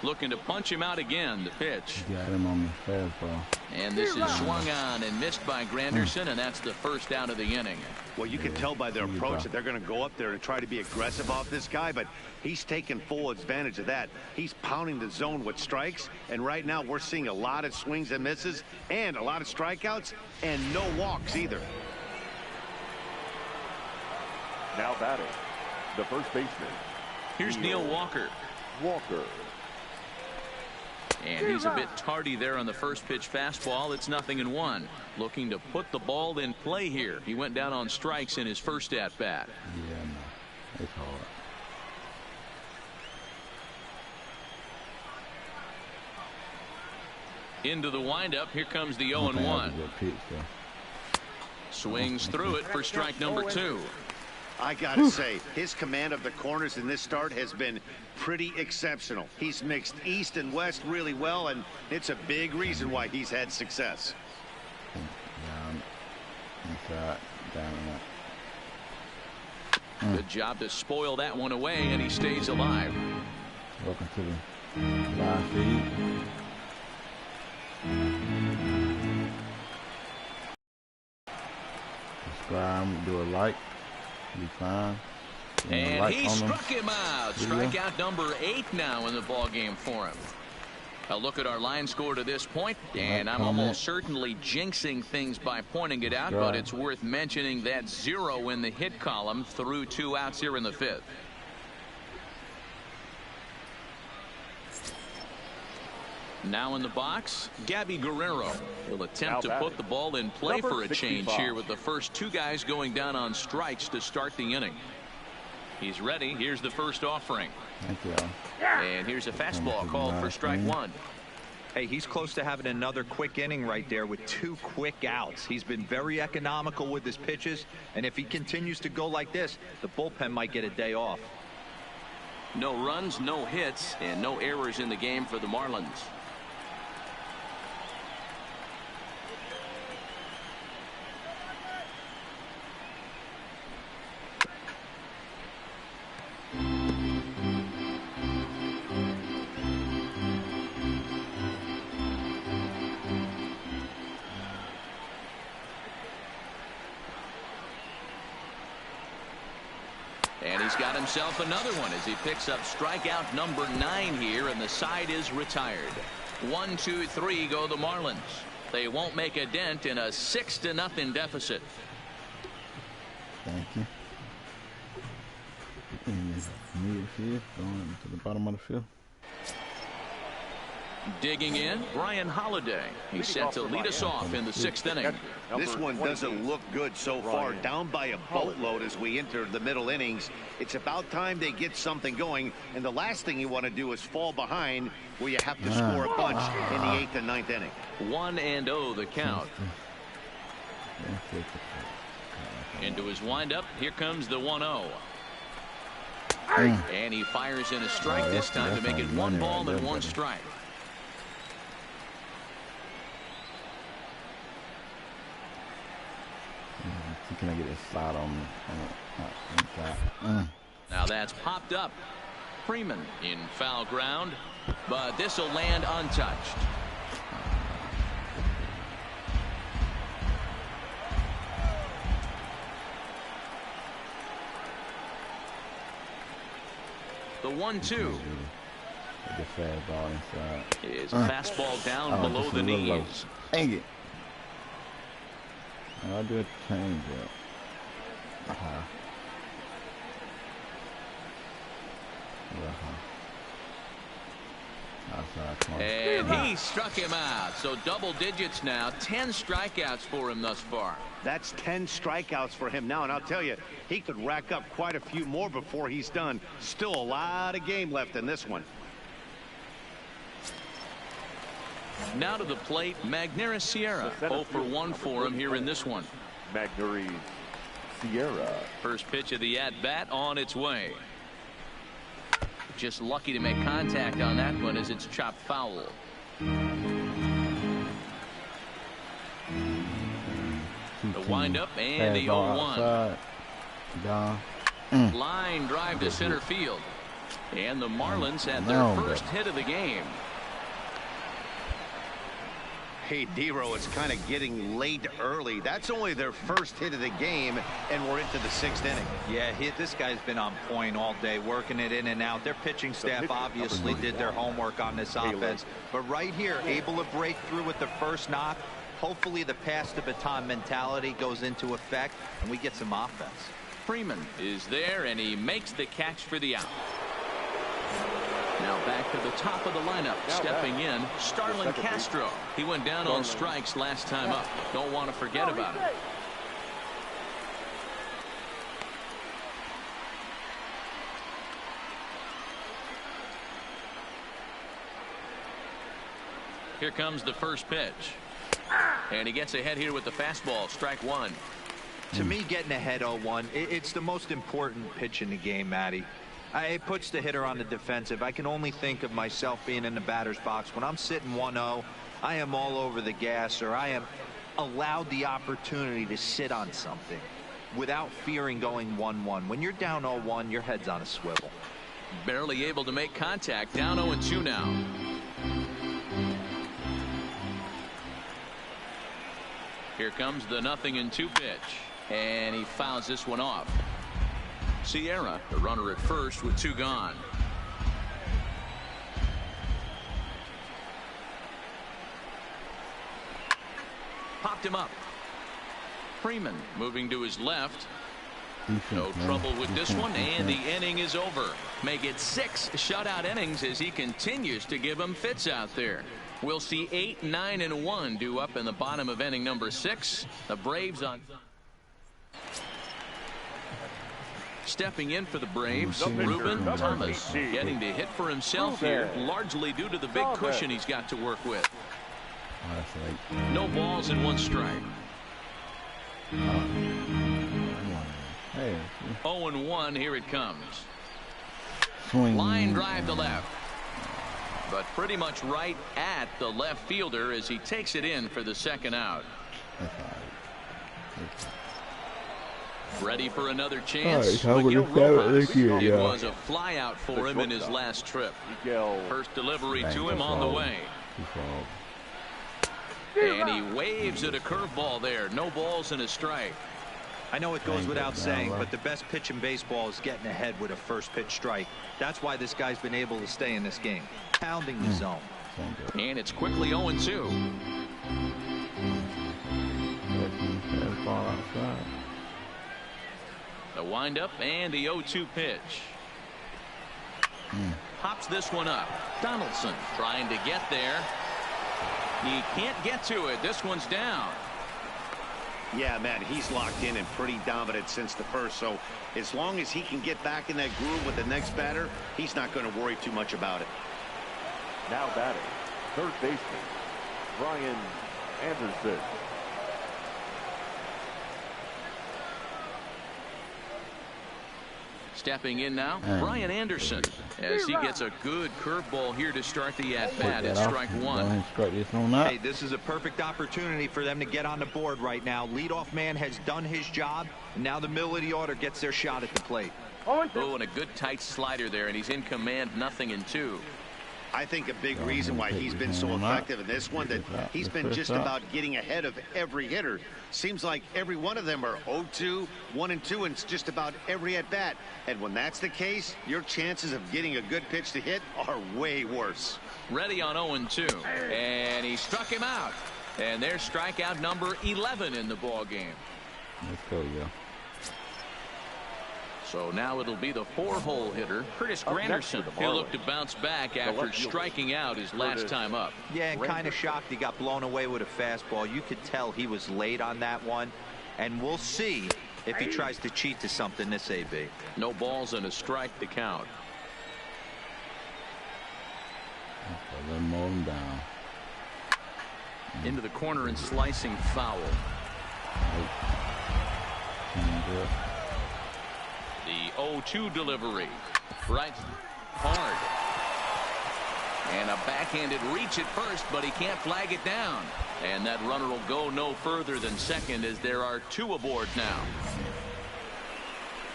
S1: Looking to punch him out again. The pitch.
S2: Got him on the fastball.
S1: And this is swung on and missed by Granderson, and that's the first out of the inning.
S3: Well, you can tell by their approach that they're going to go up there and try to be aggressive off this guy, but he's taking full advantage of that. He's pounding the zone with strikes, and right now we're seeing a lot of swings and misses and a lot of strikeouts and no walks either.
S6: Now batting, the first baseman.
S1: Here's Neil Walker. And he's a bit tardy there on the first pitch fastball. It's 0-1. Looking to put the ball in play here. He went down on strikes in his first at bat.
S2: Yeah, no, it's hard.
S1: Into the windup. Here comes the 0-1. Swings through it for strike number 2.
S3: I gotta say, his command of the corners in this start has been pretty exceptional. He's mixed east and west really well, and it's a big reason why he's had success.
S2: Down, inside, down.
S1: Good job to spoil that one away, and he stays alive.
S2: Welcome to the live feed. Subscribe, do a like, be fine.
S1: And
S2: like
S1: he struck him out.
S2: Video.
S1: Strikeout number 8 now in the ball game for him. A look at our line score to this point, and I'm almost certainly jinxing things by pointing it out, but it's worth mentioning that 0 in the hit column through 2 outs here in the 5th. Now in the box, Gabby Guerrero will attempt to put the ball in play for a change here with the first 2 guys going down on strikes to start the inning. He's ready. Here's the first offering.
S2: Thank you.
S1: And here's a fastball called for strike 1.
S4: Hey, he's close to having another quick inning right there with 2 quick outs. He's been very economical with his pitches, and if he continues to go like this, the bullpen might get a day off.
S1: No runs, no hits, and no errors in the game for the Marlins. And he's got himself another one as he picks up strikeout number 9 here, and the side is retired. 1, 2, 3 go the Marlins. They won't make a dent in a 6-0 deficit.
S2: Thank you. Midfield, going to the bottom of the field.
S1: Digging in, Brian Holiday. He's set to lead us off in the 6th inning.
S3: This one doesn't look good so far. Down by a boatload as we enter the middle innings. It's about time they get something going, and the last thing you want to do is fall behind where you have to score a bunch in the 8th and 9th inning.
S1: 1-0 the count. Into his windup, here comes the 1-0. And he fires in a strike this time to make it 1 ball and 1 strike.
S2: Can I get a slide on inside?
S1: Now that's popped up. Freeman in foul ground, but this will land untouched. The 1-2
S2: The fastball inside.
S1: is a fastball down below the knees.
S2: Dang it. I'll do a change up.
S1: And he struck him out. So double digits now. 10 strikeouts for him thus far.
S3: That's 10 strikeouts for him now, and I'll tell you, he could rack up quite a few more before he's done. Still a lot of game left in this one.
S1: Now to the plate, Magneuris Sierra. 0 for 1 for him here in this one.
S6: Magneuris Sierra.
S1: First pitch of the at-bat on its way. Just lucky to make contact on that one as it's chopped foul. The windup and the 0-1. Line drive to center field. And the Marlins had their first hit of the game.
S3: Hey, Dero, it's kind of getting late early. That's only their first hit of the game, and we're into the 6th inning.
S4: Yeah, this guy's been on point all day, working it in and out. Their pitching staff obviously did their homework on this offense. But right here, able to break through with the first knock. Hopefully the pass the baton mentality goes into effect, and we get some offense.
S1: Freeman is there, and he makes the catch for the out. Now back to the top of the lineup. Stepping in, Starlin Castro. He went down on strikes last time up. Don't want to forget about him. Here comes the first pitch. And he gets ahead here with the fastball. Strike one.
S4: To me, getting ahead 0-1, it's the most important pitch in the game, Matty. It puts the hitter on the defensive. I can only think of myself being in the batter's box. When I'm sitting 1-0, I am all over the gas, or I am allowed the opportunity to sit on something without fearing going 1-1. When you're down 0-1, your head's on a swivel.
S1: Barely able to make contact. Down 0-2 now. Here comes the 0-2 pitch. And he fouls this one off. Sierra, the runner at first with 2 gone. Popped him up. Freeman moving to his left. No trouble with this one, and the inning is over. Make it 6 shutout innings as he continues to give them fits out there. We'll see 8, 9, and 1 due up in the bottom of inning number 6. The Braves on. Stepping in for the Braves, Ruben Thomas getting to hit for himself here, largely due to the big cushion he's got to work with. No balls and 1 strike. 0-1, here it comes. Line drive to left. But pretty much right at the left fielder as he takes it in for the 2nd out. Ready for another chance. It was a fly out for him in his last trip. First delivery to him on the way. And he waves at a curveball there. No balls and a strike.
S4: I know it goes without saying, but the best pitch in baseball is getting ahead with a first pitch strike. That's why this guy's been able to stay in this game. Pounding the zone.
S1: And it's quickly 0-2. The windup and the 0-2 pitch. Pops this one up. Donaldson trying to get there. He can't get to it. This one's down.
S3: Yeah, man, he's locked in and pretty dominant since the first. So as long as he can get back in that groove with the next batter, he's not going to worry too much about it.
S6: Now batting, third baseman, Brian Anderson.
S1: Stepping in now, Brian Anderson, as he gets a good curveball here to start the at-bat. It's strike 1.
S4: Hey, this is a perfect opportunity for them to get on the board right now. Leadoff man has done his job, and now the middle of the order gets their shot at the plate.
S1: Oh, and a good tight slider there, and he's in command. 0-2.
S3: I think a big reason why he's been so effective in this one, that he's been just about getting ahead of every hitter. Seems like every one of them are 0-2, 1-2, and it's just about every at bat. And when that's the case, your chances of getting a good pitch to hit are way worse.
S1: Ready on 0-2, and he struck him out. And there's strikeout number 11 in the ball game.
S2: Let's go, yo.
S1: So now it'll be the 4-hole hitter, Curtis Granderson. He'll look to bounce back after striking out his last time up.
S4: Yeah, and kind of shocked he got blown away with a fastball. You could tell he was late on that one. And we'll see if he tries to cheat to something this AB.
S1: No balls and a strike to count.
S2: Let him mow him down.
S1: Into the corner and slicing foul. The 0-2 delivery. Right hard. And a backhanded reach at first, but he can't flag it down. And that runner will go no further than second as there are 2 aboard now.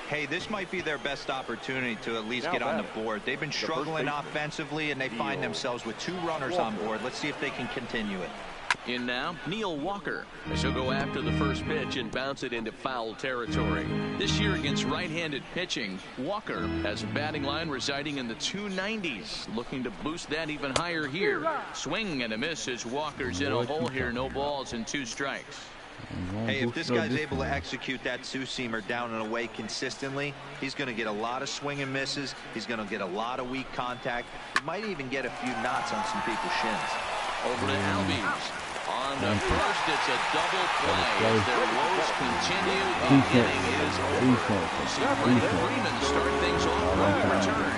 S4: Hey, this might be their best opportunity to at least get on the board. They've been struggling offensively, and they find themselves with 2 runners on board. Let's see if they can continue it.
S1: In now, Neil Walker, as he'll go after the first pitch and bounce it into foul territory. This year against right-handed pitching, Walker has a batting line residing in the 290s, looking to boost that even higher here. Swing and a miss as Walker's in a hole here. No balls and 2 strikes.
S4: Hey, if this guy's able to execute that 2-seamer down and away consistently, he's going to get a lot of swing and misses. He's going to get a lot of weak contact. He might even get a few knots on some people's shins.
S1: Over to Albies. On the first, it's a double play. As their woes continue, the inning is over. See Freddie Freeman start things off with a return.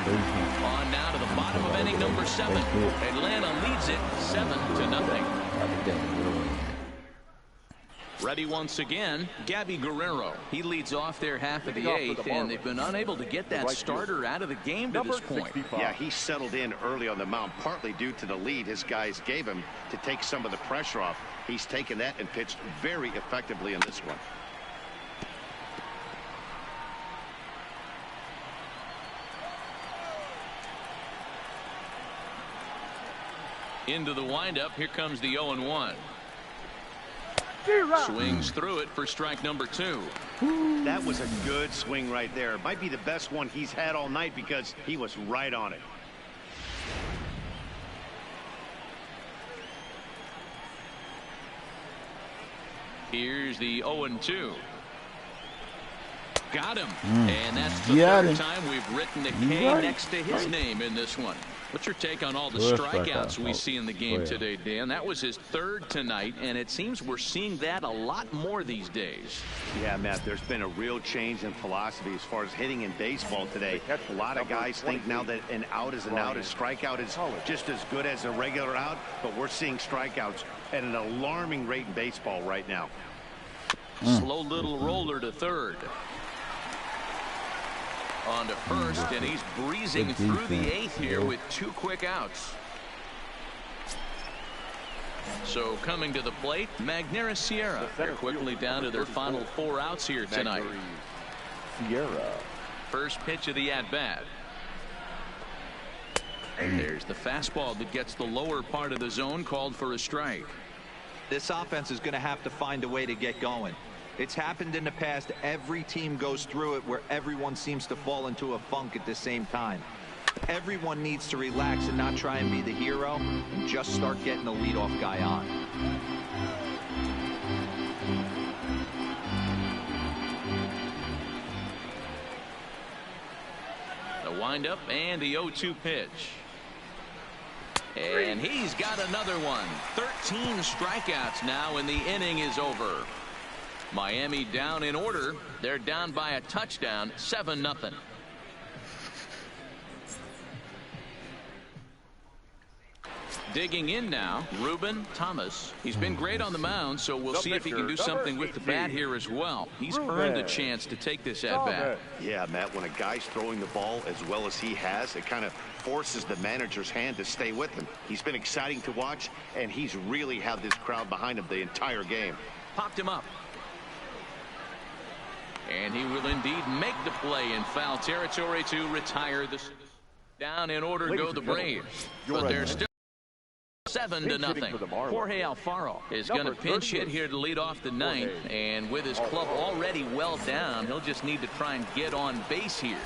S1: On now to the bottom of inning number 7. Atlanta leads it 7-0. Ready once again, Gabby Guerrero. He leads off their half of the 8th, and they've been unable to get that starter out of the game to this point.
S3: Yeah, he settled in early on the mound, partly due to the lead his guys gave him to take some of the pressure off. He's taken that and pitched very effectively in this one.
S1: Into the windup, here comes the 0-1. Swings through it for strike number 2.
S3: That was a good swing right there. Might be the best one he's had all night because he was right on it.
S1: Here's the 0-2. Got him. And that's the third time we've written a K next to his name in this one. What's your take on all the strikeouts we see in the game today, Dan? That was his 3rd tonight, and it seems we're seeing that a lot more these days.
S3: Yeah, Matt, there's been a real change in philosophy as far as hitting in baseball today. A lot of guys think now that an out is an out, a strikeout is just as good as a regular out, but we're seeing strikeouts at an alarming rate in baseball right now.
S1: Slow little roller to third. On to first, and he's breezing through the 8th here with 2 quick outs. So coming to the plate, Magneuris Sierra. They're quickly down to their final 4 outs here tonight.
S6: Sierra.
S1: First pitch of the at-bat. And there's the fastball that gets the lower part of the zone, called for a strike.
S4: This offense is going to have to find a way to get going. It's happened in the past. Every team goes through it where everyone seems to fall into a funk at the same time. Everyone needs to relax and not try and be the hero and just start getting the leadoff guy on.
S1: The windup and the 0-2 pitch. And he's got another one. 13 strikeouts now, and the inning is over. Miami down in order. They're down by a touchdown, 7-0. Digging in now, Ruben Thomas. He's been great on the mound, so we'll see if he can do something with the bat here as well. He's earned a chance to take this at bat.
S3: Yeah, Matt, when a guy's throwing the ball as well as he has, it kind of forces the manager's hand to stay with him. He's been exciting to watch, and he's really had this crowd behind him the entire game.
S1: Popped him up. And he will indeed make the play in foul territory to retire this. Down in order go the Braves. But they're still 7-0. Jorge Alfaro is going to pinch hit here to lead off the 9th. And with his club already well down, he'll just need to try and get on base here.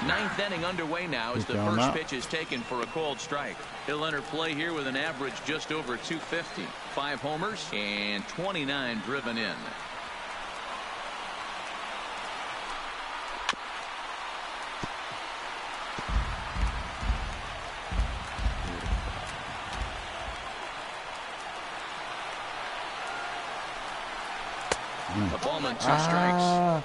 S1: Ninth inning underway now as the first pitch is taken for a called strike. He'll enter play here with an average just over 250. 5 homers and 29 driven in. A ball and 2 strikes.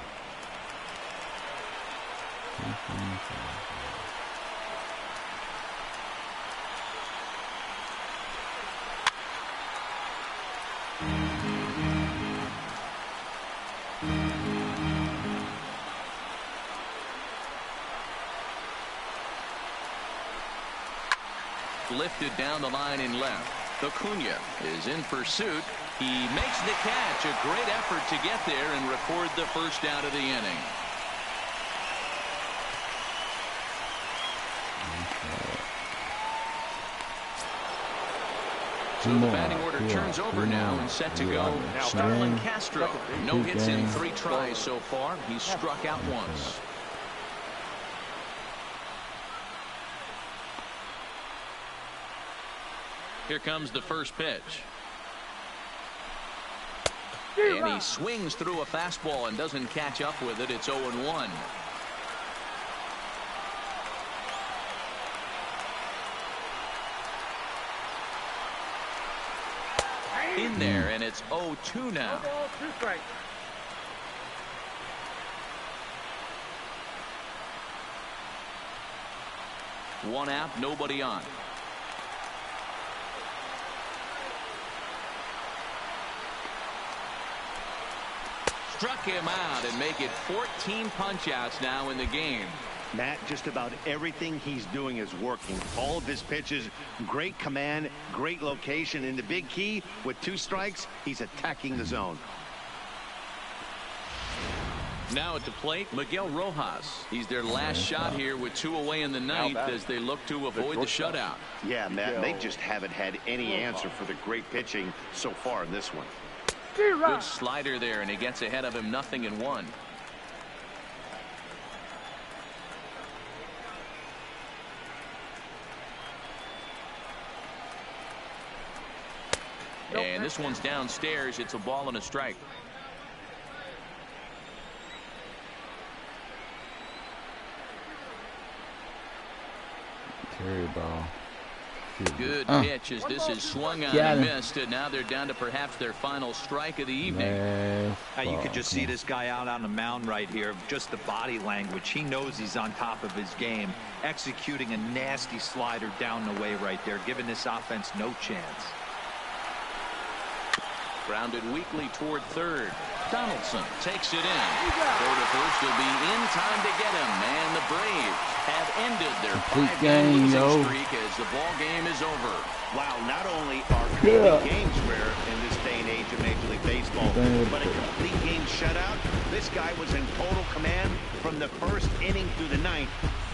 S1: Lifted down the line in left. Acuna is in pursuit. He makes the catch. A great effort to get there and record the first out of the inning. So the batting order turns over now and set to go. Starlin Castro. No hits in 3 tries so far. He's struck out once. Here comes the first pitch. And he swings through a fastball and doesn't catch up with it. It's 0-1. in there, and it's 0-2 now. One out, nobody on. Struck him out and make it 14 punch-outs now in the game.
S3: Matt, just about everything he's doing is working. All of his pitches, great command, great location, and the big key, with 2 strikes, he's attacking the zone.
S1: Now at the plate, Miguel Rojas. He's their last shot here with 2 away in the ninth as they look to avoid the shutout.
S3: Yeah, Matt, they just haven't had any answer for the great pitching so far in this one.
S1: Good slider there, and he gets ahead of him 0-1. And this one's downstairs. It's a ball and a strike.
S2: Carry ball.
S1: Good pitch as this is swung on and missed, and now they're down to perhaps their final strike of the evening.
S4: You could just see this guy out on the mound right here. Just the body language. He knows he's on top of his game, executing a nasty slider down the way right there, giving this offense no chance.
S1: Grounded weakly toward third. Donaldson takes it in. Throw to first will be in time to get him. And the Braves have ended their 5-game losing streak as the ball game is over.
S3: Wow, not only are complete games rare in this day and age of Major League Baseball, but a complete game shutout. This guy was in total command from the first inning through the ninth.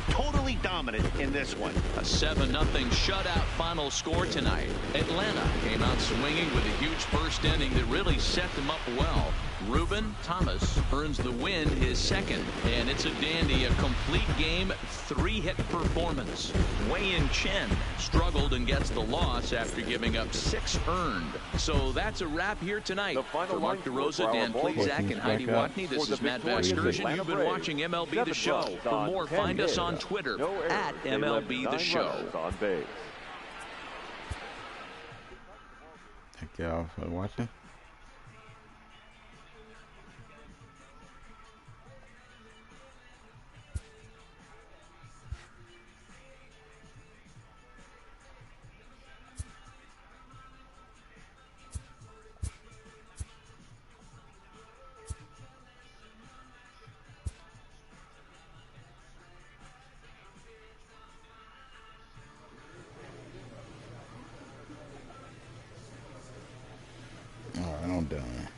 S3: Totally dominant in this one.
S1: A 7-0 shutout final score tonight. Atlanta came out swinging with a huge first inning that really set them up well. Ruben Thomas earns the win, his second, and it's a dandy, a complete game, 3-hit performance. Wei-Yin Chen struggled and gets the loss after giving up 6 earned. So that's a wrap here tonight. For Mark DeRosa, Dan Plezak, and Heidi Watney, this is Matt Vasgersian. You've been watching MLB The Show. For more, find us on Twitter at MLB The Show.
S2: Thank y'all for watching. All right, I'm done.